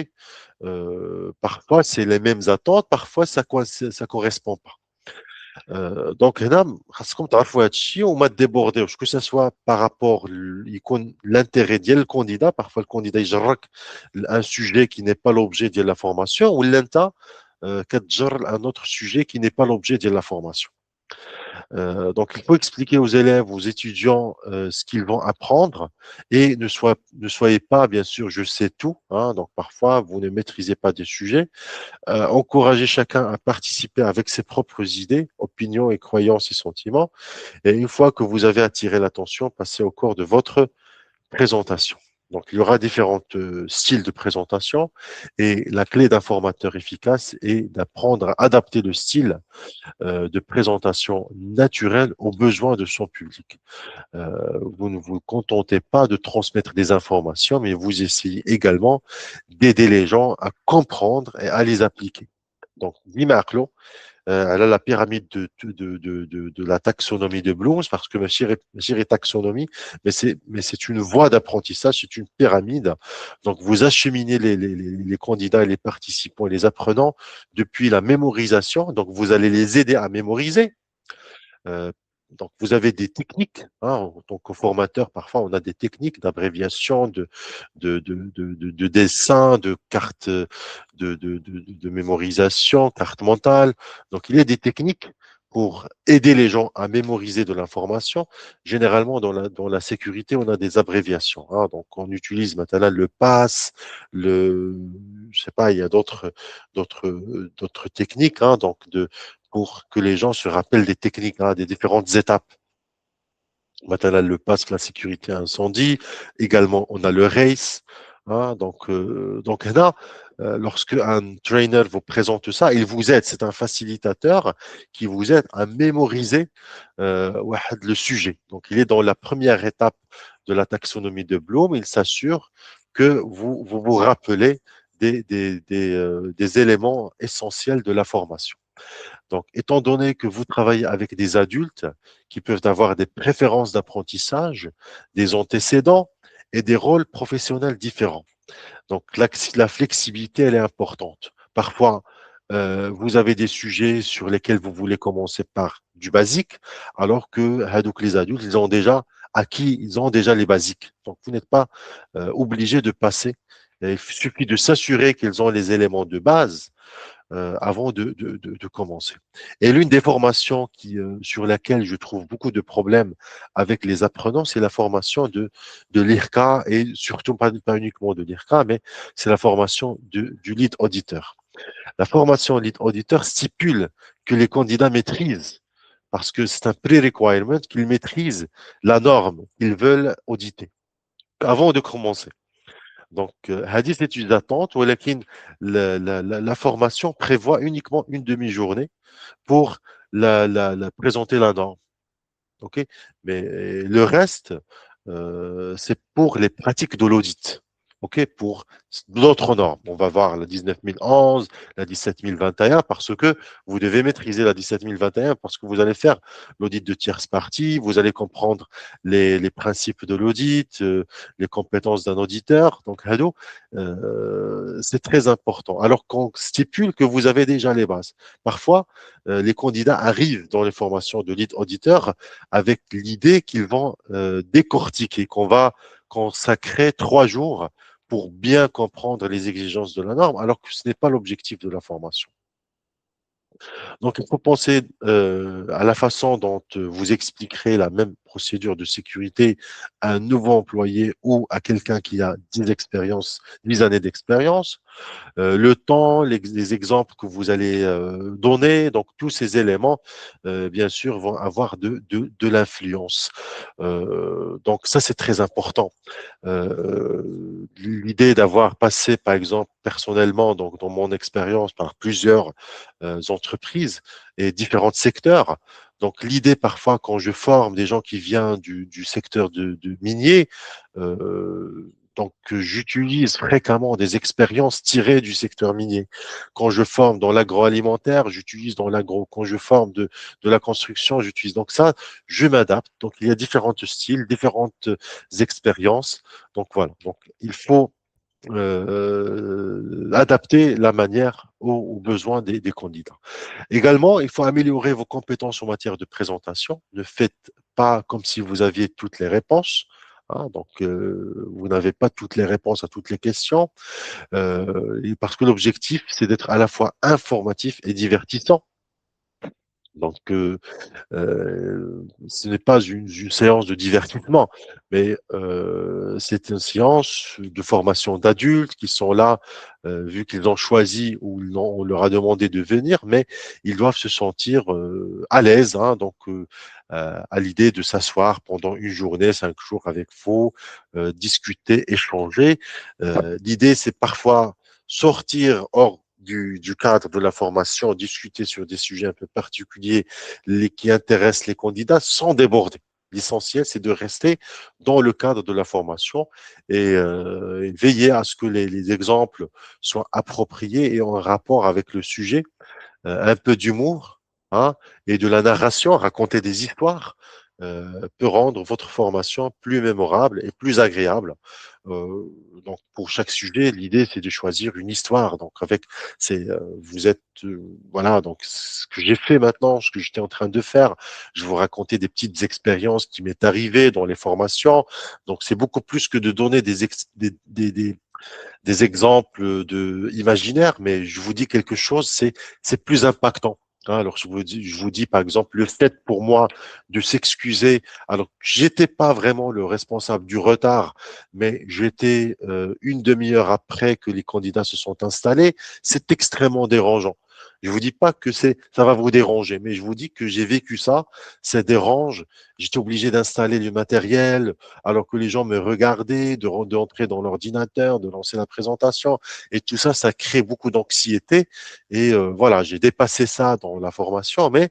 S1: Parfois, c'est les mêmes attentes, parfois, ça correspond pas. Donc, هنا خاصكم تعرفوا هذا الشيء وما ديبورديوش que ce soit par rapport يكون l'intérêt ديال الكانديدا parfois الكانديدا يجرك un sujet qui n'est pas l'objet de la formation ولا انت كتجر un autre sujet qui n'est pas l'objet de la formation. Donc, il faut expliquer aux élèves, aux étudiants ce qu'ils vont apprendre et ne soyez pas, bien sûr, je sais tout. Hein, donc, parfois, vous ne maîtrisez pas des sujets. Encouragez chacun à participer avec ses propres idées, opinions et croyances et sentiments. Et une fois que vous avez attiré l'attention, passez au cours de votre présentation. Donc, il y aura différents styles de présentation et la clé d'un formateur efficace est d'apprendre à adapter le style de présentation naturelle aux besoins de son public. Vous ne vous contentez pas de transmettre des informations, mais vous essayez également d'aider les gens à comprendre et à les appliquer. Donc, Dima Aklo, elle a la pyramide de la taxonomie de Bloom, parce que ma chère taxonomie, mais c'est une voie d'apprentissage, c'est une pyramide. Donc, vous acheminez les candidats et les participants et les apprenants depuis la mémorisation. Donc, vous allez les aider à mémoriser. Donc, vous avez des techniques. Hein, en tant que formateur, parfois, on a des techniques d'abréviation, de dessin, de cartes de mémorisation, cartes mentales. Donc, il y a des techniques pour aider les gens à mémoriser de l'information. Généralement, dans la sécurité, on a des abréviations. Hein, donc, on utilise maintenant le PASS, je sais pas, il y a d'autres techniques. Hein, donc, pour que les gens se rappellent des techniques, hein, des différentes étapes. Maintenant, le pass, la sécurité incendie. Également, on a le race. Hein, donc là, lorsque un trainer vous présente ça, il vous aide. C'est un facilitateur qui vous aide à mémoriser le sujet. Donc, il est dans la première étape de la taxonomie de Bloom. Il s'assure que vous rappelez des éléments essentiels de la formation. Donc, étant donné que vous travaillez avec des adultes qui peuvent avoir des préférences d'apprentissage, des antécédents et des rôles professionnels différents. Donc, la flexibilité, elle est importante. Parfois, vous avez des sujets sur lesquels vous voulez commencer par du basique, alors que Hadouk, les adultes, ils ont déjà acquis, ils ont déjà les basiques. Donc, vous n'êtes pas obligé de passer. Il suffit de s'assurer qu'ils ont les éléments de base avant de commencer. Et l'une des formations sur laquelle je trouve beaucoup de problèmes avec les apprenants, c'est la formation de l'IRCA et surtout pas uniquement de l'IRCA, mais c'est la formation du lead auditeur. La formation lead auditeur stipule que les candidats maîtrisent, parce que c'est un pre-requirement qu'ils maîtrisent la norme qu'ils veulent auditer avant de commencer. Donc, Hadith est une attente, ou la formation prévoit uniquement une demi-journée pour présenter la norme. OK? Mais le reste, c'est pour les pratiques de l'audit. OK? Pour d'autres normes. On va voir la 19011, la 17021, parce que vous devez maîtriser la 17021, parce que vous allez faire l'audit de tierce partie, vous allez comprendre les principes de l'audit, les compétences d'un auditeur. Donc, Hado, c'est très important. Alors qu'on stipule que vous avez déjà les bases. Parfois, les candidats arrivent dans les formations de lead auditeur avec l'idée qu'ils vont décortiquer, qu'on va consacrer 3 jours pour bien comprendre les exigences de la norme, alors que ce n'est pas l'objectif de la formation. Donc, il faut penser à la façon dont vous expliquerez la même procédure de sécurité à un nouveau employé ou à quelqu'un qui a 10 années d'expérience. Le temps, les exemples que vous allez donner, donc tous ces éléments, bien sûr, vont avoir de l'influence. Donc ça, c'est très important. L'idée d'avoir passé, par exemple, personnellement, donc dans mon expérience, par plusieurs entreprises et différents secteurs. Donc l'idée parfois quand je forme des gens qui viennent du secteur de minier, j'utilise fréquemment des expériences tirées du secteur minier. Quand je forme dans l'agroalimentaire, j'utilise dans l'agro. Quand je forme de la construction, j'utilise. Donc ça, je m'adapte. Donc il y a différents styles, différentes expériences. Donc voilà. Donc il faut adapter la manière aux besoins des candidats. Également, il faut améliorer vos compétences en matière de présentation. Ne faites pas comme si vous aviez toutes les réponses. Hein, donc, vous n'avez pas toutes les réponses à toutes les questions, et parce que l'objectif, c'est d'être à la fois informatif et divertissant. Donc, ce n'est pas une séance de divertissement, mais c'est une séance de formation d'adultes qui sont là, vu qu'ils ont choisi ou on leur a demandé de venir, mais ils doivent se sentir à l'aise, hein, donc à l'idée de s'asseoir pendant une journée, 5 jours avec vous, discuter, échanger. L'idée, c'est parfois sortir hors du cadre de la formation, discuter sur des sujets un peu particuliers qui intéressent les candidats sans déborder. L'essentiel, c'est de rester dans le cadre de la formation et veiller à ce que les exemples soient appropriés et en rapport avec le sujet, un peu d'humour, hein, et de la narration, raconter des histoires, peut rendre votre formation plus mémorable et plus agréable. Euh, donc pour chaque sujet, l'idée c'est de choisir une histoire. Donc avec, vous êtes, voilà. Donc ce que j'ai fait maintenant, ce que j'étais en train de faire, je vous racontais des petites expériences qui m'est arrivé dans les formations. Donc c'est beaucoup plus que de donner des exemples imaginaires, mais je vous dis quelque chose, c'est plus impactant. Hein, alors, je vous dis, par exemple, le fait pour moi de s'excuser, alors j'étais pas vraiment le responsable du retard, mais j'étais une demi-heure après que les candidats se sont installés, c'est extrêmement dérangeant. Je vous dis pas que ça va vous déranger, mais je vous dis que j'ai vécu ça, ça dérange. J'étais obligé d'installer le matériel, alors que les gens me regardaient, d'entrer dans l'ordinateur, de lancer la présentation. Et tout ça, ça crée beaucoup d'anxiété. Et voilà, j'ai dépassé ça dans la formation, mais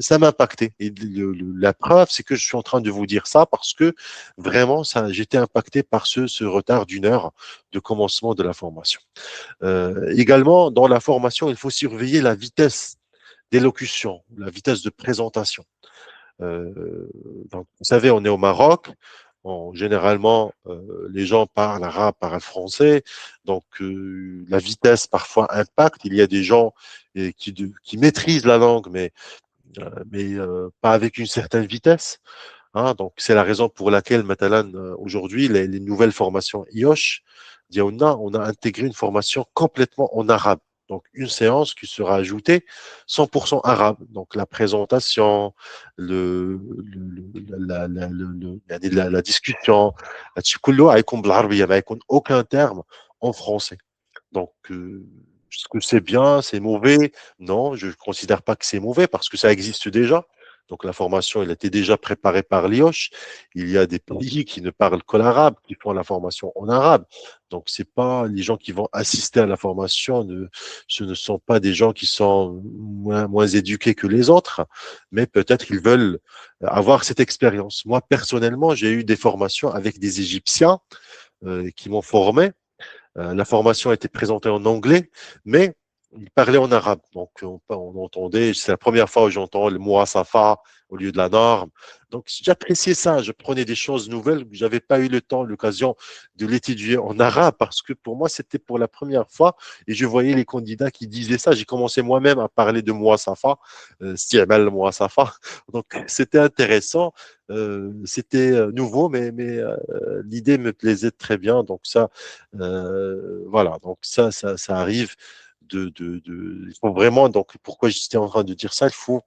S1: ça m'a impacté. Et la preuve, c'est que je suis en train de vous dire ça parce que vraiment, j'étais impacté par ce retard d'une heure de commencement de la formation. Également, dans la formation, il faut surveiller la vitesse d'élocution, la vitesse de présentation. Donc, vous savez, on est au Maroc. Généralement, les gens parlent arabe, parlent français. Donc, la vitesse parfois impacte. Il y a des gens qui maîtrisent la langue, mais pas avec une certaine vitesse. Hein. Donc, c'est la raison pour laquelle, Matalan, aujourd'hui, les nouvelles formations IOSH, Diaouna, on a intégré une formation complètement en arabe. Donc, une séance qui sera ajoutée 100% arabe. Donc, la présentation, la discussion, كله هيكون بالعربية, ما يكون aucun terme en français. Donc, est-ce que c'est bien, c'est mauvais? Non, je ne considère pas que c'est mauvais parce que ça existe déjà. Donc, la formation, elle était déjà préparée par l'IOSH. Il y a des pays qui ne parlent que l'arabe, qui font la formation en arabe. Donc, c'est pas les gens qui vont assister à la formation, ce ne sont pas des gens qui sont moins éduqués que les autres, mais peut-être qu'ils veulent avoir cette expérience. Moi, personnellement, j'ai eu des formations avec des Égyptiens qui m'ont formé. La formation a été présentée en anglais, mais il parlait en arabe. Donc, on entendait, c'est la première fois où j'entends le mot asafa au lieu de la norme. Donc, j'appréciais ça. Je prenais des choses nouvelles. J'avais pas eu le temps, l'occasion de l'étudier en arabe parce que pour moi, c'était pour la première fois et je voyais les candidats qui disaient ça. J'ai commencé moi-même à parler de muasafa, sti'mal muasafa. Donc, c'était intéressant. C'était nouveau, mais l'idée me plaisait très bien. Donc, voilà, donc ça arrive il faut vraiment, donc pourquoi j'étais en train de dire ça, il faut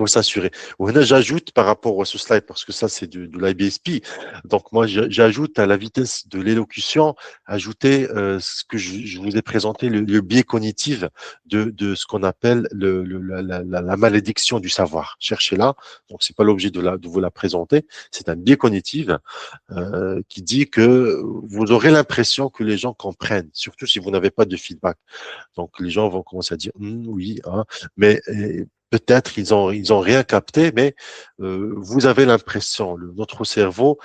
S1: s'assurer. Voilà, j'ajoute par rapport à ce slide, parce que ça, c'est de l'IBSP. Donc, moi, j'ajoute à la vitesse de l'élocution, ajouter ce que je vous ai présenté, le biais cognitif de ce qu'on appelle la malédiction du savoir. Cherchez-la. Donc, c'est pas l'objet de vous la présenter. C'est un biais cognitif qui dit que vous aurez l'impression que les gens comprennent, surtout si vous n'avez pas de feedback. Donc, les gens vont commencer à dire oui, hein, mais peut-être ils ont rien capté, mais vous avez l'impression, notre cerveau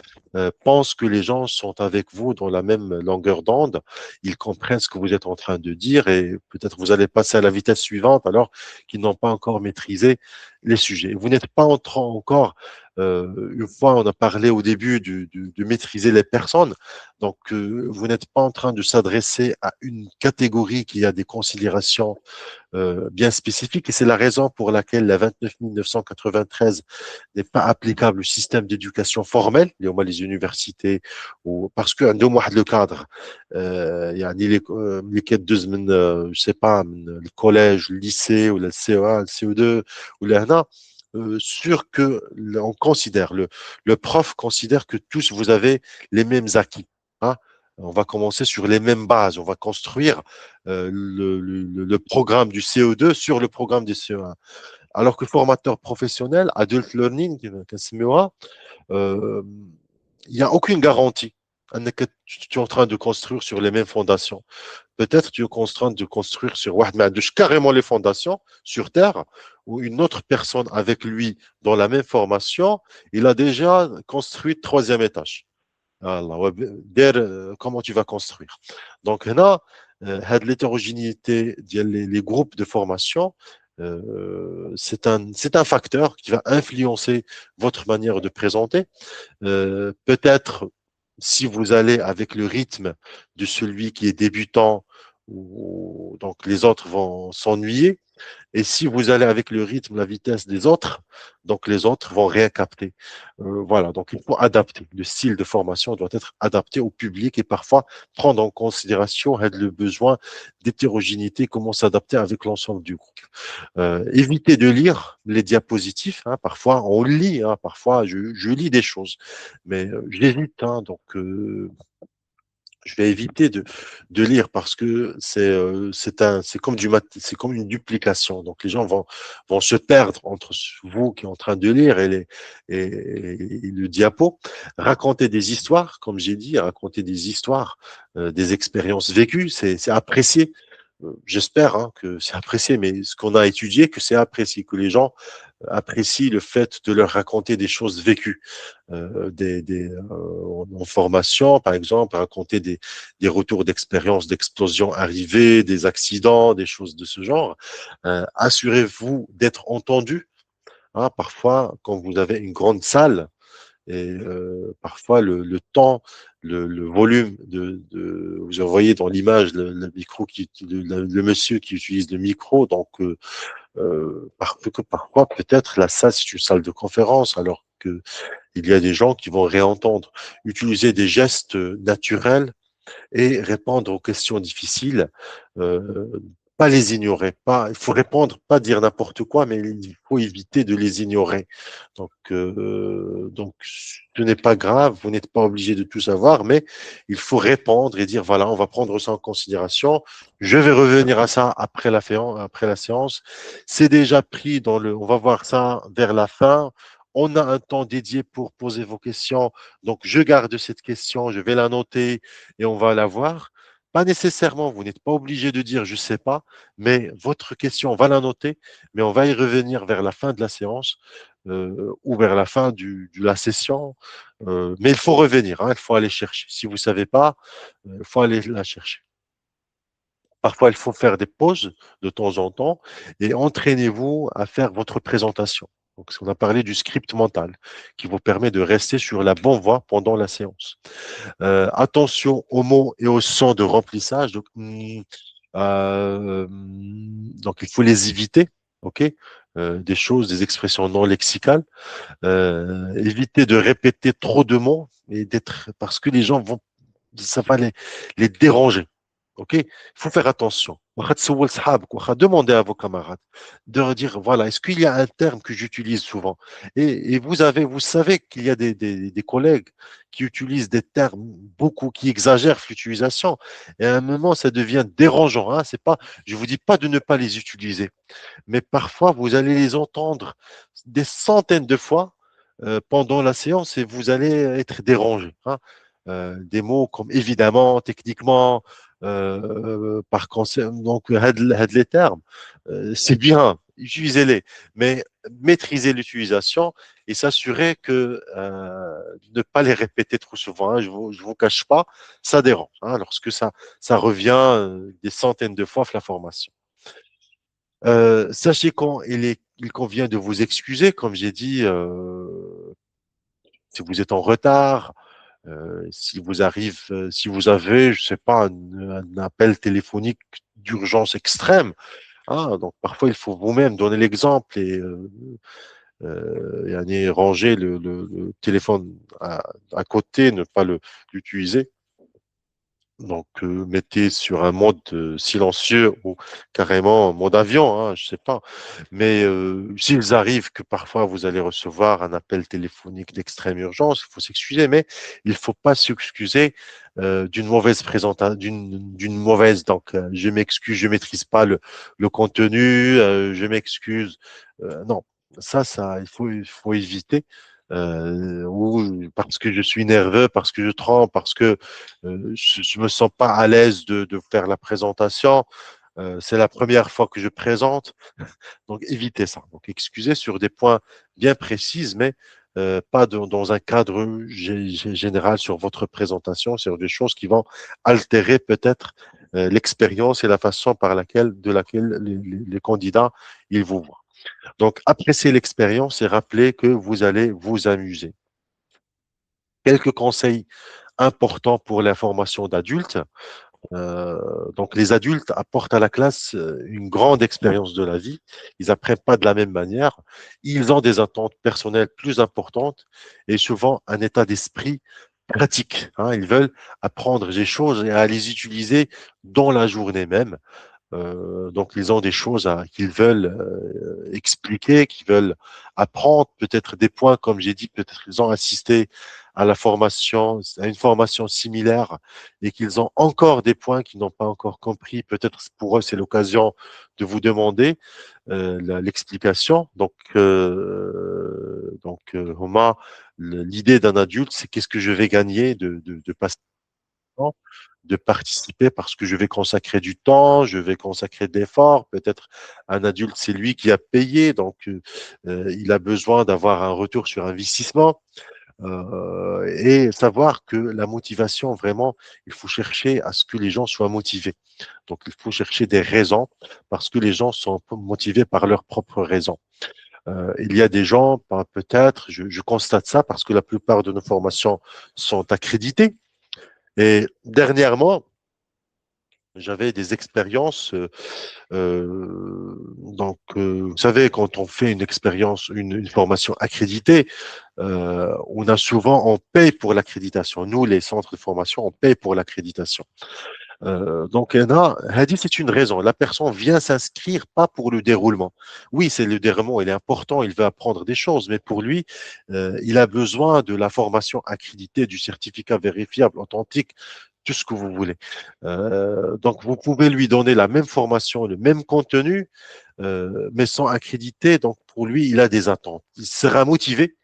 S1: pense que les gens sont avec vous dans la même longueur d'onde, ils comprennent ce que vous êtes en train de dire et peut-être vous allez passer à la vitesse suivante alors qu'ils n'ont pas encore maîtrisé les sujets. Vous n'êtes pas entrant encore, une fois on a parlé au début de maîtriser les personnes, donc vous n'êtes pas en train de s'adresser à une catégorie qui a des considérations bien spécifique et c'est la raison pour laquelle la 29 993 n'est pas applicable au système d'éducation formelle, les universités, ou parce que عندهم واحد le cadre يعني اللي كيدوز من je sais pas من le collège, le lycée ou le CE1, le CE2 ou le هنا sûr que on considère le prof considère que tous vous avez les mêmes acquis, hein. On va commencer sur les mêmes bases, on va construire le programme du CE2 sur le programme du CE1. Alors que formateur professionnel, adult learning, euh, il n'y a aucune garantie que tu es en train de construire sur les mêmes fondations. Peut-être tu es en train de construire sur carrément les fondations sur Terre, ou une autre personne avec lui dans la même formation, il a déjà construit le troisième étage. Allah, comment tu vas construire. Donc là, l'hétérogénéité les groupes de formation, c'est un facteur qui va influencer votre manière de présenter. Peut-être si vous allez avec le rythme de celui qui est débutant, donc les autres vont s'ennuyer. Et si vous allez avec le rythme, la vitesse des autres, donc les autres vont rien capter. Voilà, donc il faut adapter. Le style de formation doit être adapté au public et parfois prendre en considération le besoin d'hétérogénéité, comment s'adapter avec l'ensemble du groupe. Évitez de lire les diapositifs. Hein, parfois, on lit. Hein, parfois, je lis des choses, mais j'hésite. Hein, donc, je vais éviter de lire parce que c'est comme c'est comme une duplication. Donc les gens vont se perdre entre vous qui est en train de lire et le diapo. Raconter des histoires, comme j'ai dit, raconter des histoires, des expériences vécues, c'est apprécié. J'espère hein, que c'est apprécié, mais ce qu'on a étudié, que c'est apprécié, que les gens apprécient le fait de leur raconter des choses vécues, en formation, par exemple, raconter des retours d'expérience, d'explosions arrivées, des accidents, des choses de ce genre. Assurez-vous d'être entendu. Hein, parfois, quand vous avez une grande salle, et parfois le temps, le volume vous voyez dans l'image le micro le monsieur qui utilise le micro, donc parfois peut-être la salle c'est une salle de conférence alors que il y a des gens qui vont réentendre. Utiliser des gestes naturels et répondre aux questions difficiles. Euh, pas les ignorer, pas, il faut répondre, pas dire n'importe quoi, mais il faut éviter de les ignorer. Donc, ce n'est pas grave, vous n'êtes pas obligé de tout savoir, mais il faut répondre et dire voilà, on va prendre ça en considération. Je vais revenir à ça après la séance. C'est déjà pris on va voir ça vers la fin. On a un temps dédié pour poser vos questions. Donc, je garde cette question, je vais la noter et on va la voir. Pas nécessairement, vous n'êtes pas obligé de dire je ne sais pas, mais votre question, on va la noter, mais on va y revenir vers la fin de la séance ou vers la fin de la session. Mais il faut revenir, hein, il faut aller chercher. Si vous ne savez pas, il faut aller la chercher. Parfois, il faut faire des pauses de temps en temps et entraînez-vous à faire votre présentation. Donc, on a parlé du script mental qui vous permet de rester sur la bonne voie pendant la séance. Attention aux mots et aux sons de remplissage. Donc il faut les éviter. OK? Des choses, des expressions non lexicales. Éviter de répéter trop de mots et d'être parce que les gens vont ça va les déranger. OK? Il faut faire attention. Demandez à vos camarades de dire voilà, est-ce qu'il y a un terme que j'utilise souvent? Et vous savez qu'il y a des collègues qui utilisent des termes beaucoup, qui exagèrent l'utilisation. Et à un moment, ça devient dérangeant. Hein? C'est pas, je vous dis pas de ne pas les utiliser, mais parfois vous allez les entendre des centaines de fois pendant la séance et vous allez être dérangé. Hein? Des mots comme évidemment, techniquement, par conséquent, donc, had les termes, c'est bien, utilisez-les, mais maîtrisez l'utilisation et s'assurer que ne pas les répéter trop souvent, hein. Je vous cache pas, ça dérange, hein, lorsque ça revient des centaines de fois la formation. Sachez quand il convient de vous excuser, comme j'ai dit, si vous êtes en retard, si vous arrive, si vous avez, je sais pas, un appel téléphonique d'urgence extrême, hein, donc parfois il faut vous-même donner l'exemple et aller ranger le téléphone à côté, ne pas l'utiliser. Donc, mettez sur un mode silencieux ou carrément en mode avion, hein, je sais pas. Mais s'ils arrivent que parfois vous allez recevoir un appel téléphonique d'extrême urgence, il faut s'excuser, mais il faut pas s'excuser d'une mauvaise présentation, d'une mauvaise. Donc, je m'excuse, je maîtrise pas le contenu, je m'excuse. Non, ça, il faut éviter. Ou parce que je suis nerveux, parce que je tremble, parce que je me sens pas à l'aise de faire la présentation. C'est la première fois que je présente, donc évitez ça. Donc excusez sur des points bien précis, mais pas dans un cadre général sur votre présentation, sur des choses qui vont altérer peut-être l'expérience et la façon de laquelle les candidats ils vous voient. Donc appréciez l'expérience et rappelez que vous allez vous amuser. Quelques conseils importants pour la formation d'adultes. Donc, les adultes apportent à la classe une grande expérience de la vie. Ils apprennent pas de la même manière. Ils ont des attentes personnelles plus importantes et souvent un état d'esprit pratique, hein. Ils veulent apprendre des choses et à les utiliser dans la journée même. Donc, ils ont des choses qu'ils veulent expliquer, qu'ils veulent apprendre, peut-être des points, comme j'ai dit, peut-être qu'ils ont assisté à la formation, à une formation similaire et qu'ils ont encore des points qu'ils n'ont pas encore compris. Peut-être pour eux, c'est l'occasion de vous demander l'explication. Homa, l'idée d'un adulte, c'est qu'est-ce que je vais gagner de passer de participer parce que je vais consacrer du temps, je vais consacrer de l'effort. Peut-être un adulte, c'est lui qui a payé, donc il a besoin d'avoir un retour sur investissement et savoir que la motivation, vraiment, il faut chercher à ce que les gens soient motivés. Donc, il faut chercher des raisons parce que les gens sont motivés par leurs propres raisons. Il y a des gens, peut-être, je constate ça parce que la plupart de nos formations sont accréditées. Et dernièrement, j'avais des expériences. Vous savez, quand on fait une expérience, une formation accréditée, on paye pour l'accréditation. Nous, les centres de formation, on paye pour l'accréditation. Donc, Hadi, c'est une raison. La personne vient s'inscrire pas pour le déroulement. Oui, c'est le déroulement, il est important, il veut apprendre des choses, mais pour lui, il a besoin de la formation accréditée, du certificat vérifiable, authentique, tout ce que vous voulez. Donc, vous pouvez lui donner la même formation, le même contenu, mais sans accréditer. Donc, pour lui, il a des attentes. Il sera motivé.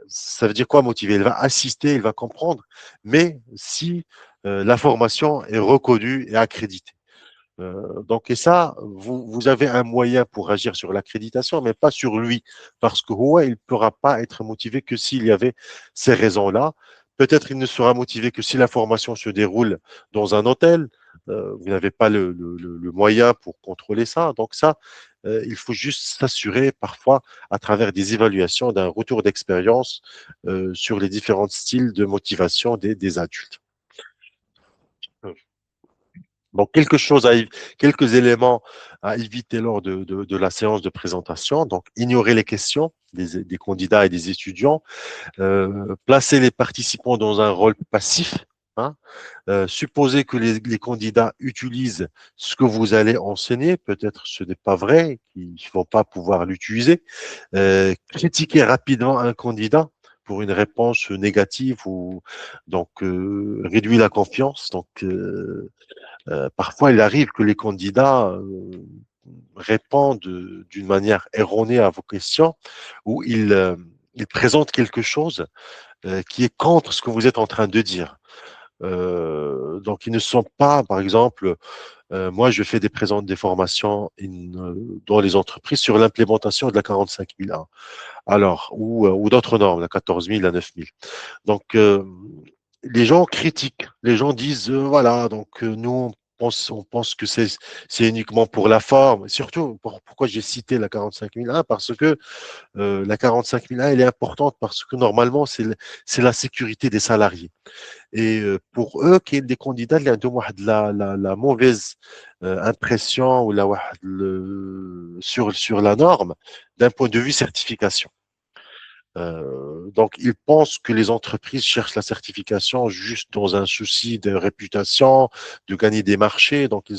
S1: Ça veut dire quoi motiver? Il va assister, il va comprendre, mais si la formation est reconnue et accréditée. Et ça, vous avez un moyen pour agir sur l'accréditation, mais pas sur lui, parce que ouais, il ne pourra pas être motivé que s'il y avait ces raisons-là. Peut-être il ne sera motivé que si la formation se déroule dans un hôtel. Vous n'avez pas le moyen pour contrôler ça. Donc ça, il faut juste s'assurer parfois à travers des évaluations d'un retour d'expérience sur les différents styles de motivation des adultes. Donc, quelques éléments à éviter lors de la séance de présentation. Donc, ignorer les questions des candidats et des étudiants, placer les participants dans un rôle passif, hein, supposer que les candidats utilisent ce que vous allez enseigner, peut-être ce n'est pas vrai, qu'ils ne vont pas pouvoir l'utiliser, critiquer rapidement un candidat pour une réponse négative ou réduire la confiance. Parfois, il arrive que les candidats répondent d'une manière erronée à vos questions ou ils présentent quelque chose qui est contre ce que vous êtes en train de dire. Donc, ils ne sont pas, par exemple, moi, je fais des formations dans les entreprises sur l'implémentation de la 45001, alors, ou d'autres normes, la 14000, la 9000. Donc, les gens critiquent, les gens disent, voilà, donc nous, on pense que c'est uniquement pour la forme. Surtout, pourquoi j'ai cité la 45001? Parce que la 45001, elle est importante parce que normalement, c'est la sécurité des salariés. Et pour eux, qui des candidats اللي عندهم واحد la mauvaise impression ou sur la norme d'un point de vue certification. Donc, ils pensent que les entreprises cherchent la certification juste dans un souci de réputation, de gagner des marchés. Donc, il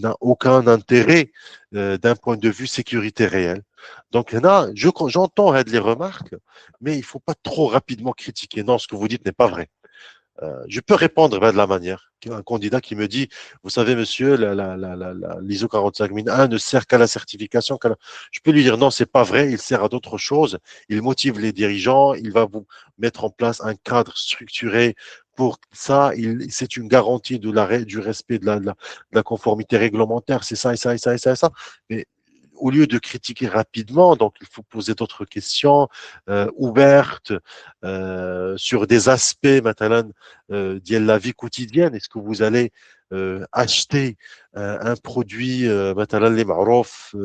S1: n'a aucun intérêt d'un point de vue sécurité réelle. Donc, j'entends les remarques, mais il ne faut pas trop rapidement critiquer. Non, ce que vous dites n'est pas vrai. Je peux répondre de la manière. Un candidat qui me dit, vous savez, monsieur, l'ISO 45001 ne sert qu'à la certification. Je peux lui dire, non, c'est pas vrai, il sert à d'autres choses. Il motive les dirigeants, il va vous mettre en place un cadre structuré pour ça. C'est une garantie du respect de la conformité réglementaire. C'est ça et ça et ça et ça et ça. Mais au lieu de critiquer rapidement, donc il faut poser d'autres questions ouvertes sur des aspects maintenant de la vie quotidienne. Est-ce que vous allez acheter un produit مثلا اللي معروف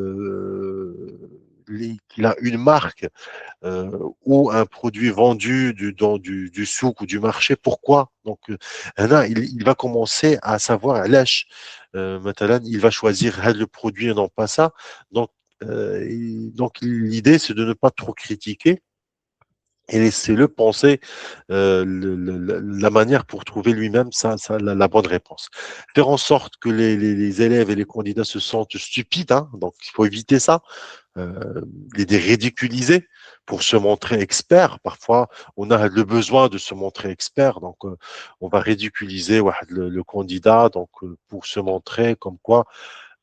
S1: qu'il a une marque ou un produit vendu dans du souk ou du marché, pourquoi? Donc, là, il va commencer à savoir, مثلا, il va choisir le produit et non pas ça. Donc, donc l'idée, c'est de ne pas trop critiquer et laissez-le penser la manière pour trouver lui-même la bonne réponse. Faire en sorte que les élèves et les candidats se sentent stupides, hein, donc il faut éviter ça euh, les ridiculiser pour se montrer expert. Parfois, on a le besoin de se montrer expert, donc on va ridiculiser le candidat donc pour se montrer comme quoi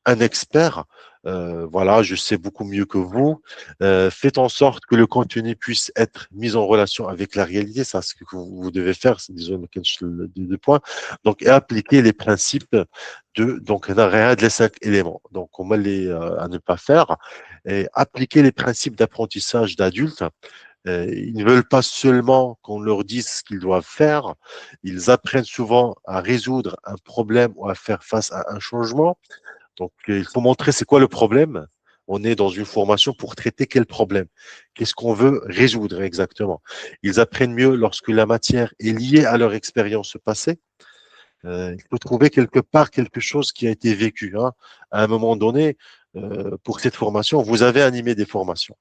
S1: un expert. Voilà, je sais beaucoup mieux que vous. Faites en sorte que le contenu puisse être mis en relation avec la réalité. Ça, c'est ce que vous devez faire. C'est disons deux points. Donc, et appliquer les principes donc on a rien de les 5 éléments. Donc, on va les à ne pas faire et appliquer les principes d'apprentissage d'adultes. Ils ne veulent pas seulement qu'on leur dise ce qu'ils doivent faire. Ils apprennent souvent à résoudre un problème ou à faire face à un changement. Donc, il faut montrer c'est quoi le problème. On est dans une formation pour traiter quel problème. Qu'est-ce qu'on veut résoudre exactement. Ils apprennent mieux lorsque la matière est liée à leur expérience passée. Il faut trouver quelque part quelque chose qui a été vécu, hein. À un moment donné, pour cette formation, vous avez animé des formations.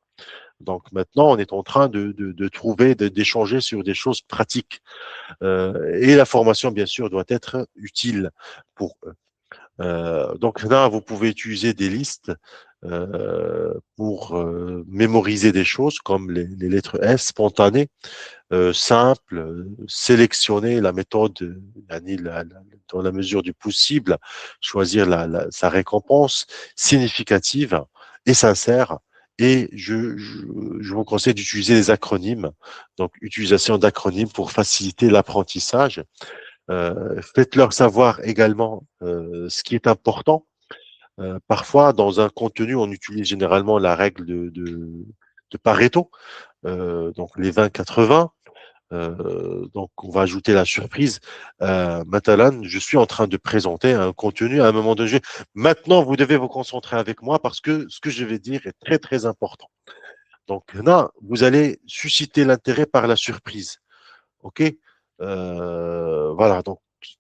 S1: Donc maintenant, on est en train de trouver, d'échanger sur des choses pratiques. Et la formation, bien sûr, doit être utile pour eux. Donc là, vous pouvez utiliser des listes pour mémoriser des choses comme les lettres S spontanées, simples, sélectionner la méthode dans la mesure du possible, choisir sa récompense significative et sincère. Et je vous conseille d'utiliser les acronymes, donc utilisation d'acronymes pour faciliter l'apprentissage. Faites-leur savoir également ce qui est important. Parfois, dans un contenu, on utilise généralement la règle de Pareto, donc les 20-80. Donc, on va ajouter la surprise. Matalan, je suis en train de présenter un contenu à un moment donné. Maintenant, vous devez vous concentrer avec moi parce que ce que je vais dire est très, très important. Donc là, vous allez susciter l'intérêt par la surprise. OK? Voilà, donc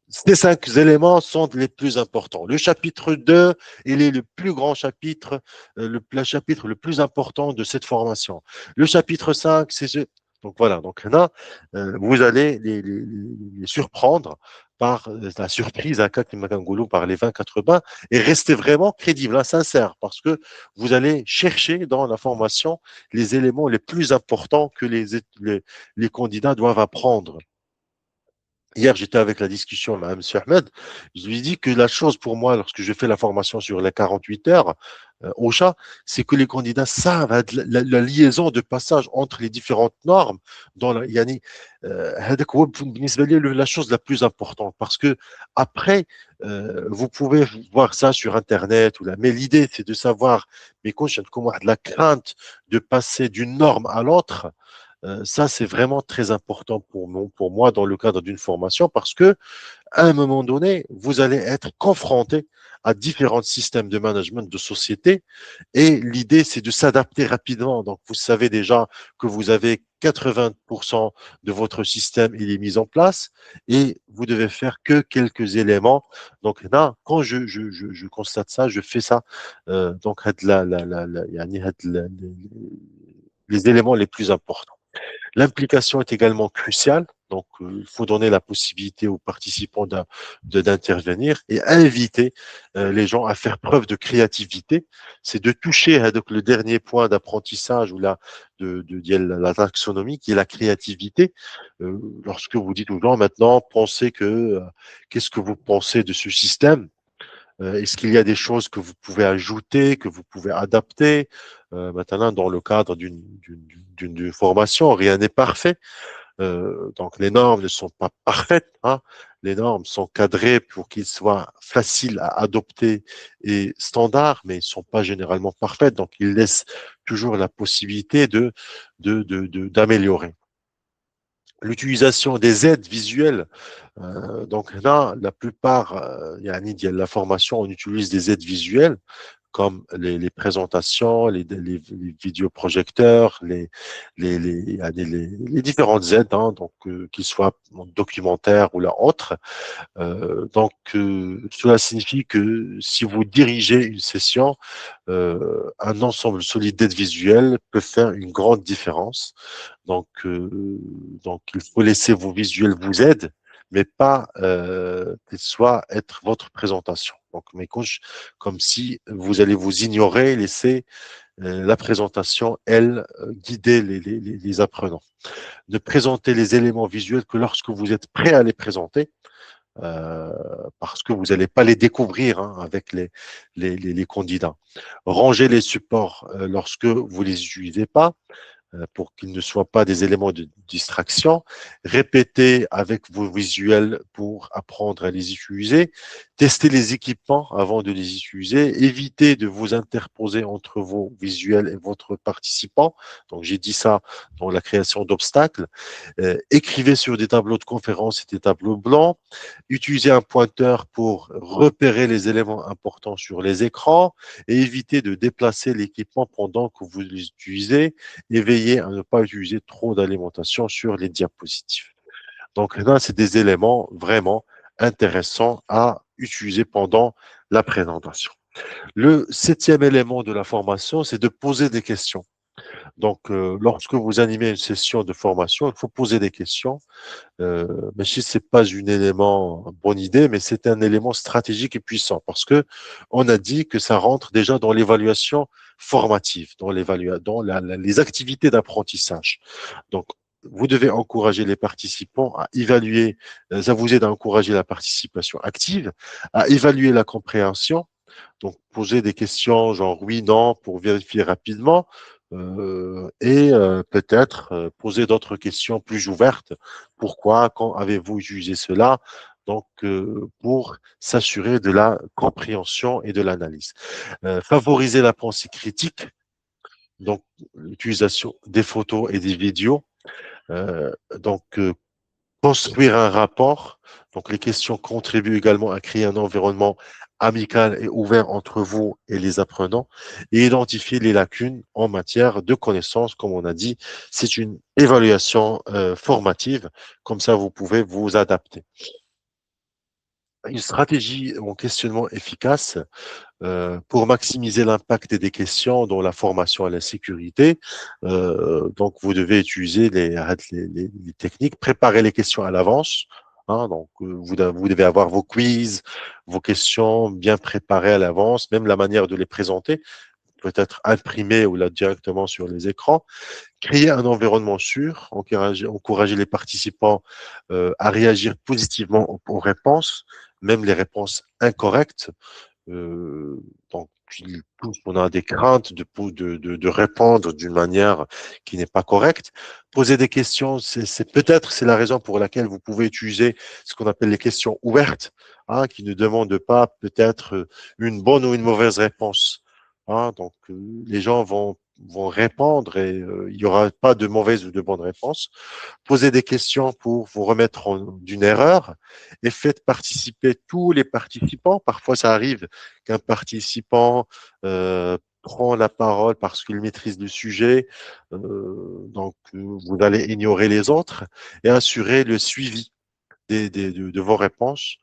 S1: ces 5 éléments sont les plus importants. Le chapitre 2, il est le plus grand chapitre, le chapitre le plus important de cette formation. Le chapitre 5, c'est ce. Donc voilà, donc là, vous allez les surprendre par la surprise à Kakimagangulu, par les 20-80 et rester vraiment crédible, hein, sincère, parce que vous allez chercher dans la formation les éléments les plus importants que les candidats doivent apprendre. Hier, j'étais avec la discussion avec M. Ahmed. Je lui ai dit que la chose pour moi, lorsque je fais la formation sur les 48 heures au chat, c'est que les candidats savent la liaison de passage entre les différentes normes dans la, yani, هذاك هو بالنسبة لي la chose la plus importante parce que après, vous pouvez voir ça sur Internet ou là, mais l'idée, c'est de savoir, mais quand j'ai la crainte de passer d'une norme à l'autre, ça, c'est vraiment très important pour moi dans le cadre d'une formation parce que à un moment donné, vous allez être confronté à différents systèmes de management de société et l'idée, c'est de s'adapter rapidement. Donc, vous savez déjà que vous avez 80% de votre système, il est mis en place et vous devez faire que quelques éléments. Donc là, quand je constate ça, je fais ça. Donc, les éléments les plus importants. L'implication est également cruciale. Donc, il faut donner la possibilité aux participants d'intervenir et inviter les gens à faire preuve de créativité. C'est de toucher donc, le dernier point d'apprentissage ou la taxonomie, qui est la créativité. Lorsque vous dites aux gens maintenant, pensez qu'est-ce que vous pensez de ce système? Est-ce qu'il y a des choses que vous pouvez ajouter, que vous pouvez adapter? Maintenant, dans le cadre d'une formation, rien n'est parfait. Donc, les normes ne sont pas parfaites, hein. Les normes sont cadrées pour qu'ils soient faciles à adopter et standards, mais ils ne sont pas généralement parfaites. Donc, ils laissent toujours la possibilité d'améliorer. L'utilisation des aides visuelles. Donc là, la plupart, il y a la formation, on utilise des aides visuelles comme les présentations, les vidéoprojecteurs, les différentes aides, hein, donc qu'ils soient documentaires ou la autre. Cela signifie que si vous dirigez une session, un ensemble solide d'aides visuelles peut faire une grande différence. Donc, euh, donc, il faut laisser vos visuels vous aider, mais pas qu'ils soient être votre présentation. Donc, comme si vous allez vous ignorer, laisser la présentation, elle, guider les apprenants. Ne présenter les éléments visuels que lorsque vous êtes prêt à les présenter, euh, parce que vous n'allez pas les découvrir, hein, avec les candidats. Ranger les supports lorsque vous les utilisez pas, pour qu'ils ne soient pas des éléments de distraction. Répétez avec vos visuels pour apprendre à les utiliser. Testez les équipements avant de les utiliser. Évitez de vous interposer entre vos visuels et votre participant. Donc, j'ai dit ça dans la création d'obstacles. Écrivez sur des tableaux de conférence et des tableaux blancs. Utilisez un pointeur pour repérer les éléments importants sur les écrans et évitez de déplacer l'équipement pendant que vous l'utilisez et veillez à ne pas utiliser trop d'alimentation sur les diapositives. Donc là, c'est des éléments vraiment intéressants à utiliser pendant la présentation. Le septième élément de la formation, c'est de poser des questions. Donc, lorsque vous animez une session de formation, il faut poser des questions. Mais si c'est pas un élément, une bonne idée, mais c'est un élément stratégique et puissant parce que on a dit que ça rentre déjà dans l'évaluation formative, dans les activités d'apprentissage. Donc, vous devez encourager les participants à évaluer, ça vous aide à encourager la participation active, à évaluer la compréhension. Donc, poser des questions genre oui, non, pour vérifier rapidement, peut-être poser d'autres questions plus ouvertes. Pourquoi, quand avez-vous utilisé cela? Donc, pour s'assurer de la compréhension et de l'analyse. Favoriser la pensée critique, donc l'utilisation des photos et des vidéos. Euh, donc, construire un rapport. Donc, les questions contribuent également à créer un environnement amical et ouvert entre vous et les apprenants et identifier les lacunes en matière de connaissances. Comme on a dit, c'est une évaluation formative. Comme ça, vous pouvez vous adapter. Une stratégie en questionnement efficace pour maximiser l'impact des questions dans la formation à la sécurité. Donc, vous devez utiliser les techniques, préparer les questions à l'avance. Hein, donc, vous devez avoir vos quiz, vos questions bien préparées à l'avance, même la manière de les présenter. peut-être imprimée ou là directement sur les écrans. Créer un environnement sûr, encourager les participants à réagir positivement aux réponses, même les réponses incorrectes. Euh, donc, tous, on a des craintes de répondre d'une manière qui n'est pas correcte. Poser des questions, peut-être c'est la raison pour laquelle vous pouvez utiliser ce qu'on appelle les questions ouvertes, hein, qui ne demandent pas peut-être une bonne ou une mauvaise réponse. Hein, donc, les gens vont répondre et il n'y aura pas de mauvaise ou de bonne réponse. Posez des questions pour vous remettre d'une erreur et faites participer tous les participants. Parfois, ça arrive qu'un participant prend la parole parce qu'il maîtrise le sujet. Donc, vous allez ignorer les autres et assurer le suivi de vos réponses.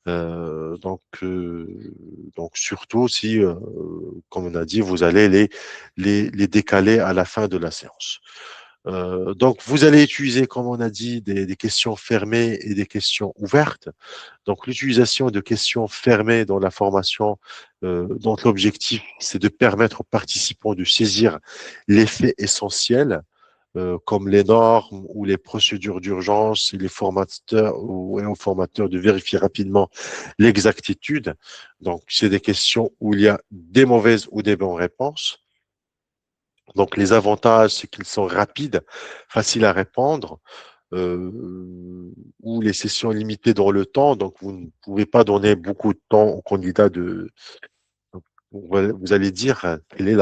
S1: Euh, donc, euh, donc, surtout si, comme on a dit, vous allez les décaler à la fin de la séance. Donc, vous allez utiliser, comme on a dit, des questions fermées et des questions ouvertes. Donc, l'utilisation de questions fermées dans la formation, dont l'objectif, c'est de permettre aux participants de saisir les faits essentiels, comme les normes ou les procédures d'urgence, et les formateurs ou et aux formateurs de vérifier rapidement l'exactitude. Donc, c'est des questions où il y a des mauvaises ou des bonnes réponses. Donc, les avantages, c'est qu'ils sont rapides, faciles à répondre, euh, ou les sessions limitées dans le temps. Donc, vous ne pouvez pas donner beaucoup de temps aux candidats de. Vous allez dire quelle est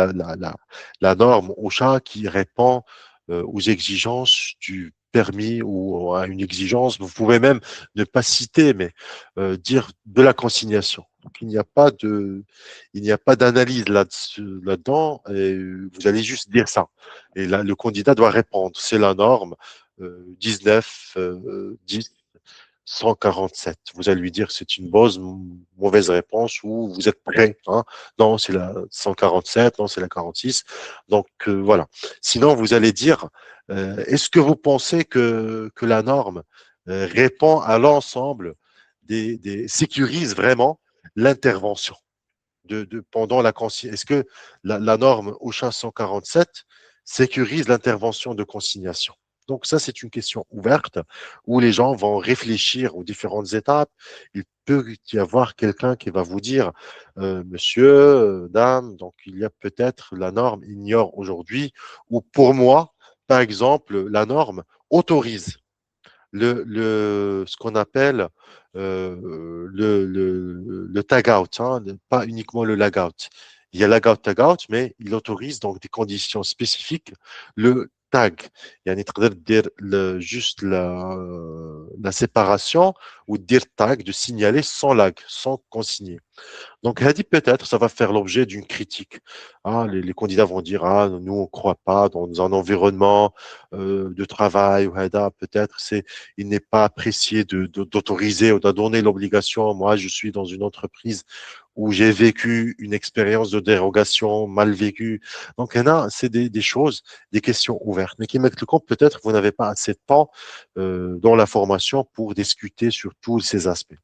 S1: la norme au chat qui répond aux exigences du permis ou à une exigence. Vous pouvez même ne pas citer, mais dire de la consignation. Donc, il n'y a pas d'analyse là-dedans, et vous allez juste dire ça. Et là, le candidat doit répondre. C'est la norme 19, 10, 147. Vous allez lui dire c'est une mauvaise réponse ou vous êtes prêt. Hein. Non, c'est la 147, non, c'est la 46. Donc voilà. Sinon, vous allez dire est-ce que vous pensez que la norme répond à l'ensemble sécurise vraiment l'intervention pendant la consigne? Est-ce que la norme OSHA 147 sécurise l'intervention de consignation? Donc ça, c'est une question ouverte où les gens vont réfléchir aux différentes étapes. Il peut y avoir quelqu'un qui va vous dire, monsieur, dame, donc il y a peut-être la norme ignore aujourd'hui, ou pour moi, par exemple, la norme autorise ce qu'on appelle le tag-out, hein, pas uniquement le lag-out. Il y a lag-out, tag-out, mais il autorise donc des conditions spécifiques. Le tag, يعني تقدر dire juste la séparation ou dire tag, de signaler sans lag, sans consigner. Donc, Hadi, peut-être, ça va faire l'objet d'une critique. Ah, les candidats vont dire, ah, nous, on ne croit pas dans un environnement de travail, ou Hada, peut-être, il n'est pas apprécié d'autoriser ou de donner l'obligation. Moi, je suis dans une entreprise où j'ai vécu une expérience de dérogation mal vécue. Donc, il y en a, c'est des choses, des questions ouvertes. Mais qui mettent le compte, peut-être, vous n'avez pas assez de temps dans la formation pour discuter sur tous ces aspects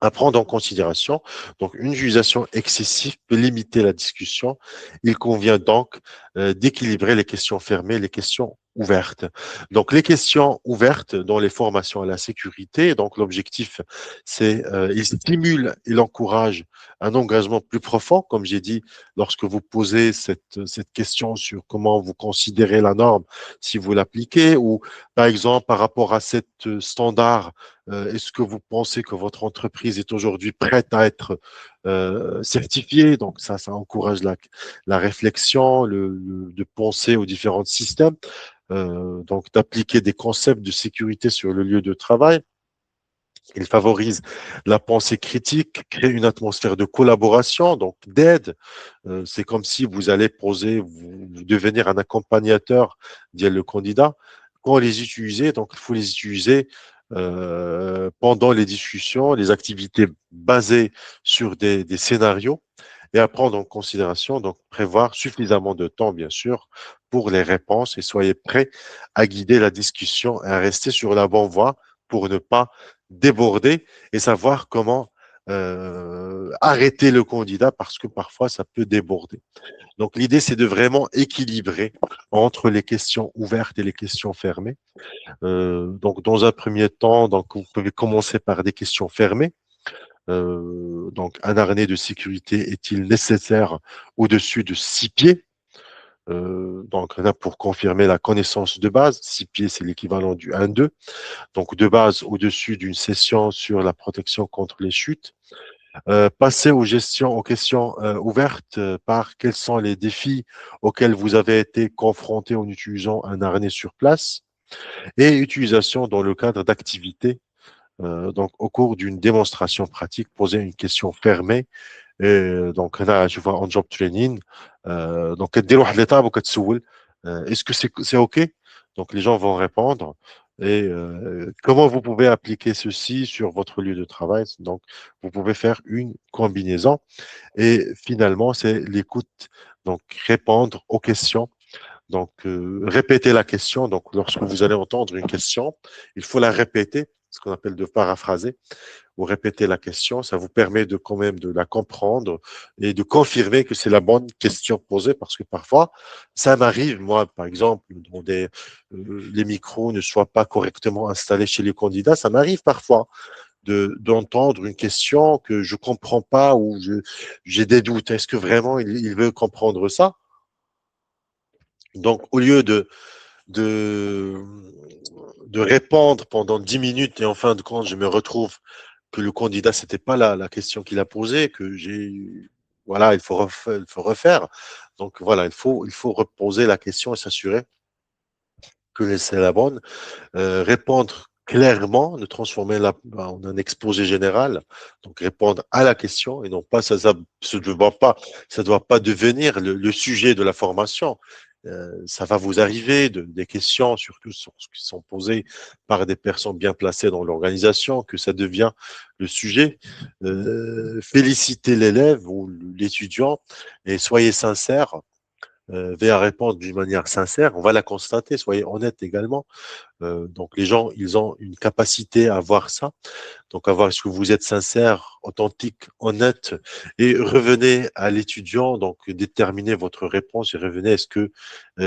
S1: à prendre en considération. Donc, une utilisation excessive peut limiter la discussion. Il convient donc d'équilibrer les questions fermées et les questions ouvertes. Donc, les questions ouvertes dans les formations à la sécurité, donc l'objectif, c'est il stimule, il encourage un engagement plus profond, comme j'ai dit, lorsque vous posez cette question sur comment vous considérez la norme, si vous l'appliquez, ou par exemple par rapport à cette standard est-ce que vous pensez que votre entreprise est aujourd'hui prête à être certifiée? Donc ça encourage la réflexion, de penser aux différents systèmes, donc d'appliquer des concepts de sécurité sur le lieu de travail. Il favorise la pensée critique, crée une atmosphère de collaboration, donc d'aide. C'est comme si vous allez vous devenir un accompagnateur, dit le candidat. Quand les utiliser, donc il faut les utiliser pendant les discussions, les activités basées sur des scénarios et à prendre en considération, donc prévoir suffisamment de temps, bien sûr, pour les réponses et soyez prêts à guider la discussion et à rester sur la bonne voie pour ne pas déborder et savoir comment arrêter le candidat parce que parfois ça peut déborder. Donc l'idée, c'est de vraiment équilibrer entre les questions ouvertes et les questions fermées. Donc dans un premier temps, donc vous pouvez commencer par des questions fermées. Donc un harnais de sécurité est-il nécessaire au-dessus de 6 pieds? Donc là, pour confirmer la connaissance de base, 6 pieds, c'est l'équivalent du 1-2. Donc de base au-dessus d'une session sur la protection contre les chutes. Passer aux questions ouvertes par quels sont les défis auxquels vous avez été confronté en utilisant un harnais sur place et utilisation dans le cadre d'activités. Donc, au cours d'une démonstration pratique, poser une question fermée. Et donc, là, je vois en job training. Donc, كدير واحد l'étape وكتسول, est-ce que c'est OK? Donc, les gens vont répondre. Et comment vous pouvez appliquer ceci sur votre lieu de travail? Donc, vous pouvez faire une combinaison. Et finalement, c'est l'écoute. Donc, répondre aux questions. Donc, répéter la question. Donc, lorsque vous allez entendre une question, il faut la répéter, ce qu'on appelle de paraphraser. Vous répétez la question, ça vous permet de quand même de la comprendre et de confirmer que c'est la bonne question posée parce que parfois, ça m'arrive, moi, par exemple, dont les micros ne soient pas correctement installés chez les candidats, ça m'arrive parfois d'entendre une question que je comprends pas ou j'ai des doutes. Est-ce que vraiment il veut comprendre ça? Donc, au lieu de, de répondre pendant 10 minutes et en fin de compte, je me retrouve que le candidat, c'était pas la question qu'il a posée, que voilà, il faut refaire. Donc voilà, il faut reposer la question et s'assurer que c'est la bonne. Répondre clairement, de transformer en un exposé général, donc répondre à la question et non pas ça doit pas devenir le sujet de la formation. Ça va vous arriver des questions, surtout qui sont posées par des personnes bien placées dans l'organisation, que ça devient le sujet. Félicitez l'élève ou l'étudiant et soyez sincère. Vers répondre d'une manière sincère, on va la constater, soyez honnête également. Donc les gens, ils ont une capacité à voir ça. Donc à voir est-ce que vous êtes sincère, authentique, honnête et revenez à l'étudiant. Donc déterminez votre réponse et revenez est-ce que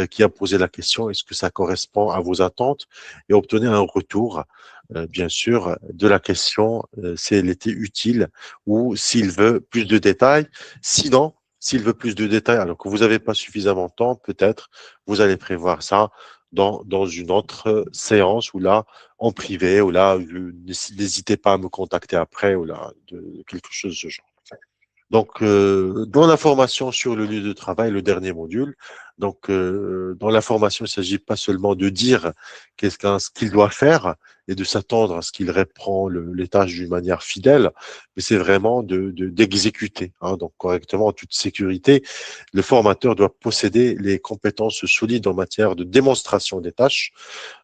S1: qui a posé la question, est-ce que ça correspond à vos attentes et obtenez un retour. Bien sûr, de la question, si elle était utile ou s'il veut plus de détails. Sinon, s'il veut plus de détails, alors que vous n'avez pas suffisamment de temps, peut-être vous allez prévoir ça dans une autre séance ou là, en privé, ou là, n'hésitez pas à me contacter après, ou là, quelque chose de ce genre. Donc, dans la formation sur le lieu de travail, le dernier module, donc dans la formation, il ne s'agit pas seulement de dire ce qu'il doit faire et de s'attendre à ce qu'il reprend les tâches d'une manière fidèle, mais c'est vraiment d'exécuter, hein, donc correctement, en toute sécurité. Le formateur doit posséder les compétences solides en matière de démonstration des tâches,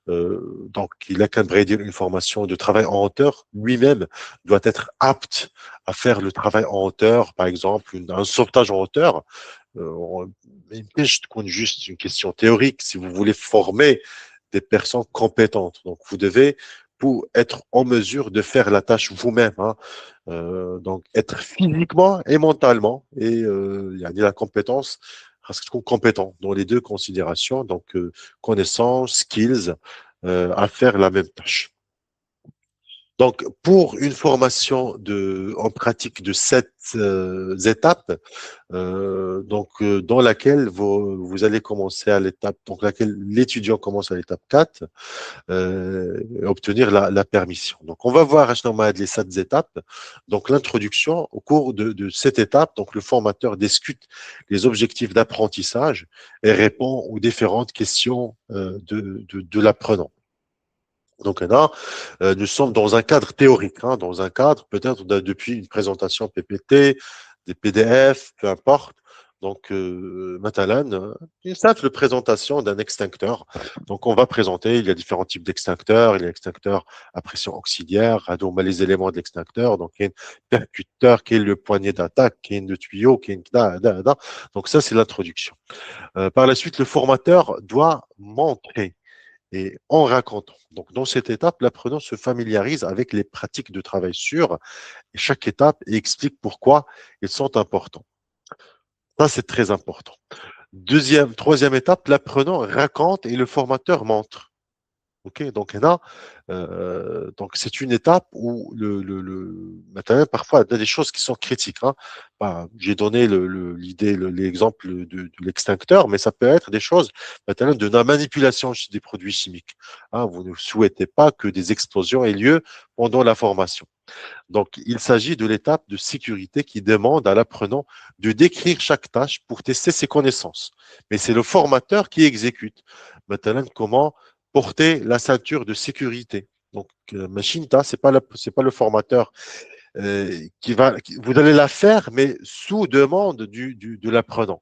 S1: donc, il a qu'à dire une formation de travail en hauteur. Lui-même doit être apte à faire le travail en hauteur, par exemple, un sauvetage en hauteur. Une pêche compte juste une question théorique. Si vous voulez former des personnes compétentes, donc vous devez pour être en mesure de faire la tâche vous-même, hein. Donc être physiquement et mentalement et il y a la compétence reste compétent dans les deux considérations, donc connaissances, skills, à faire la même tâche. Donc, pour une formation en pratique de 7 étapes, dans laquelle vous allez commencer à l'étape, donc laquelle l'étudiant commence à l'étape 4, obtenir la permission. Donc, on va voir les 7 étapes. Donc, l'introduction, au cours de cette étape, donc le formateur discute les objectifs d'apprentissage et répond aux différentes questions de l'apprenant. Donc là, nous sommes dans un cadre théorique, hein, dans un cadre peut-être depuis une présentation PPT, des PDF, peu importe. Donc, مثلاً, une simple présentation d'un extincteur. Donc, on va présenter, il y a différents types d'extincteurs. Il y a l'extincteur à pression auxiliaire, on met les éléments de l'extincteur. Donc, il y a un percuteur qui est le poignet d'attaque, qui est le tuyau, qui est une... Donc, ça, c'est l'introduction. Par la suite, le formateur doit montrer et en racontant. Donc, dans cette étape, l'apprenant se familiarise avec les pratiques de travail sûres et chaque étape et explique pourquoi ils sont importants. Ça, c'est très important. Troisième étape, l'apprenant raconte et le formateur montre. Ok, donc là, donc c'est une étape où maintenant, parfois il y a des choses qui sont critiques, hein. Bah, j'ai donné l'exemple de l'extincteur, mais ça peut être des choses maintenant de la manipulation des produits chimiques, hein. Vous ne souhaitez pas que des explosions aient lieu pendant la formation. Donc, il s'agit de l'étape de sécurité qui demande à l'apprenant de décrire chaque tâche pour tester ses connaissances. Mais c'est le formateur qui exécute. Maintenant, comment porter la ceinture de sécurité. Donc, Machinta, c'est pas le formateur vous allez la faire, mais sous demande de l'apprenant.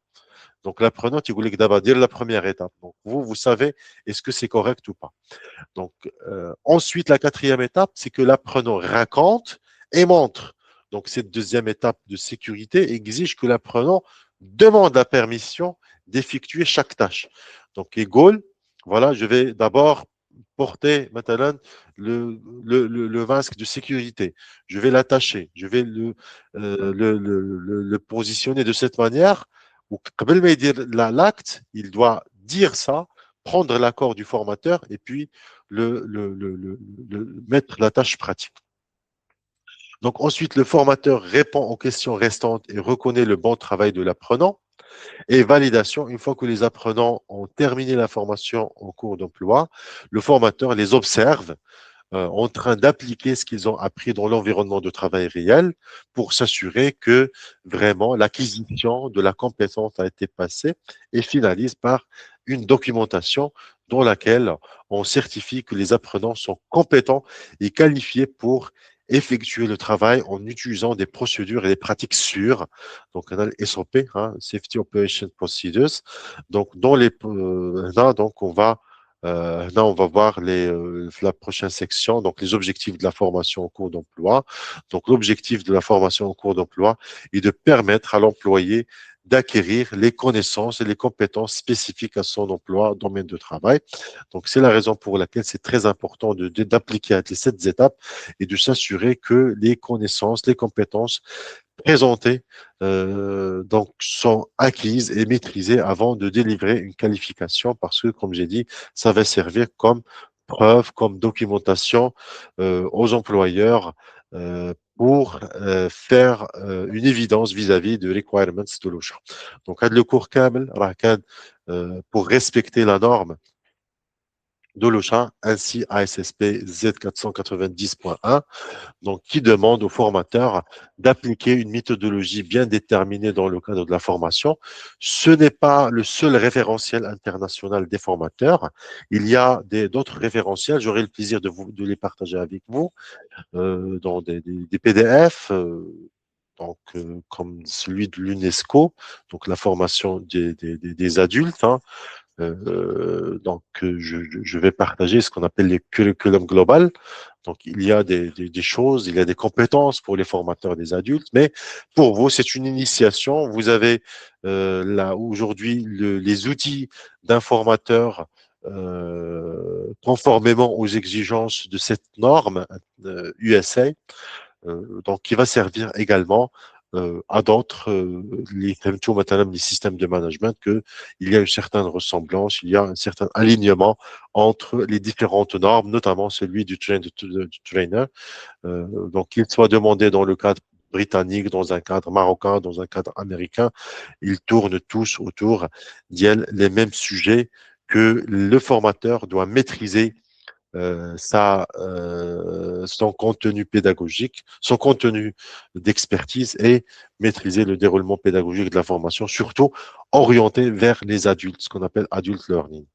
S1: Donc, l'apprenant, il voulait d'abord dire la première étape. Donc, vous savez, est-ce que c'est correct ou pas? Donc, ensuite, la quatrième étape, c'est que l'apprenant raconte et montre. Donc, cette deuxième étape de sécurité exige que l'apprenant demande la permission d'effectuer chaque tâche. Donc, égal, voilà, je vais d'abord porter maintenant le masque de sécurité. Je vais l'attacher. Je vais le positionner de cette manière où, قبل ما يدير l'acte, il doit dire ça, prendre l'accord du formateur et puis mettre la tâche pratique. Donc ensuite, le formateur répond aux questions restantes et reconnaît le bon travail de l'apprenant. Et validation, une fois que les apprenants ont terminé la formation en cours d'emploi, le formateur les observe en train d'appliquer ce qu'ils ont appris dans l'environnement de travail réel pour s'assurer que vraiment l'acquisition de la compétence a été passée et finalise par une documentation dans laquelle on certifie que les apprenants sont compétents et qualifiés pour effectuer le travail en utilisant des procédures et des pratiques sûres. Donc, on a le SOP, hein, Safety Operation Procedures. Donc, là, donc, là, on va voir la prochaine section, donc les objectifs de la formation en cours d'emploi. Donc, l'objectif de la formation en cours d'emploi est de permettre à l'employé d'acquérir les connaissances et les compétences spécifiques à son emploi, domaine de travail. Donc, c'est la raison pour laquelle c'est très important d'appliquer les 7 étapes et de s'assurer que les connaissances, les compétences présentées donc sont acquises et maîtrisées avant de délivrer une qualification parce que, comme j'ai dit, ça va servir comme preuve, comme documentation aux employeurs pour faire une évidence vis-à-vis de requirements de l'OSHA. Donc, le cours كامل راه كان pour respecter la norme de l'OSHA, ainsi ASSP Z490.1, donc qui demande au formateur d'appliquer une méthodologie bien déterminée dans le cadre de la formation. Ce n'est pas le seul référentiel international des formateurs. Il y a d'autres référentiels. J'aurai le plaisir de les partager avec vous dans des PDF. Donc, comme celui de l'UNESCO, donc la formation des adultes, hein. Donc, je vais partager ce qu'on appelle les curriculum global. Donc, il y a des choses, il y a des compétences pour les formateurs des adultes, mais pour vous, c'est une initiation. Vous avez là aujourd'hui les outils d'un formateur conformément aux exigences de cette norme USA, donc qui va servir également à d'autres, les systèmes de management, qu'il y a une certaine ressemblance, il y a un certain alignement entre les différentes normes, notamment celui du trainer. Donc, qu'il soit demandé dans le cadre britannique, dans un cadre marocain, dans un cadre américain, ils tournent tous autour les mêmes sujets que le formateur doit maîtriser son contenu pédagogique, son contenu d'expertise et maîtriser le déroulement pédagogique de la formation, surtout orienté vers les adultes, ce qu'on appelle adult learning.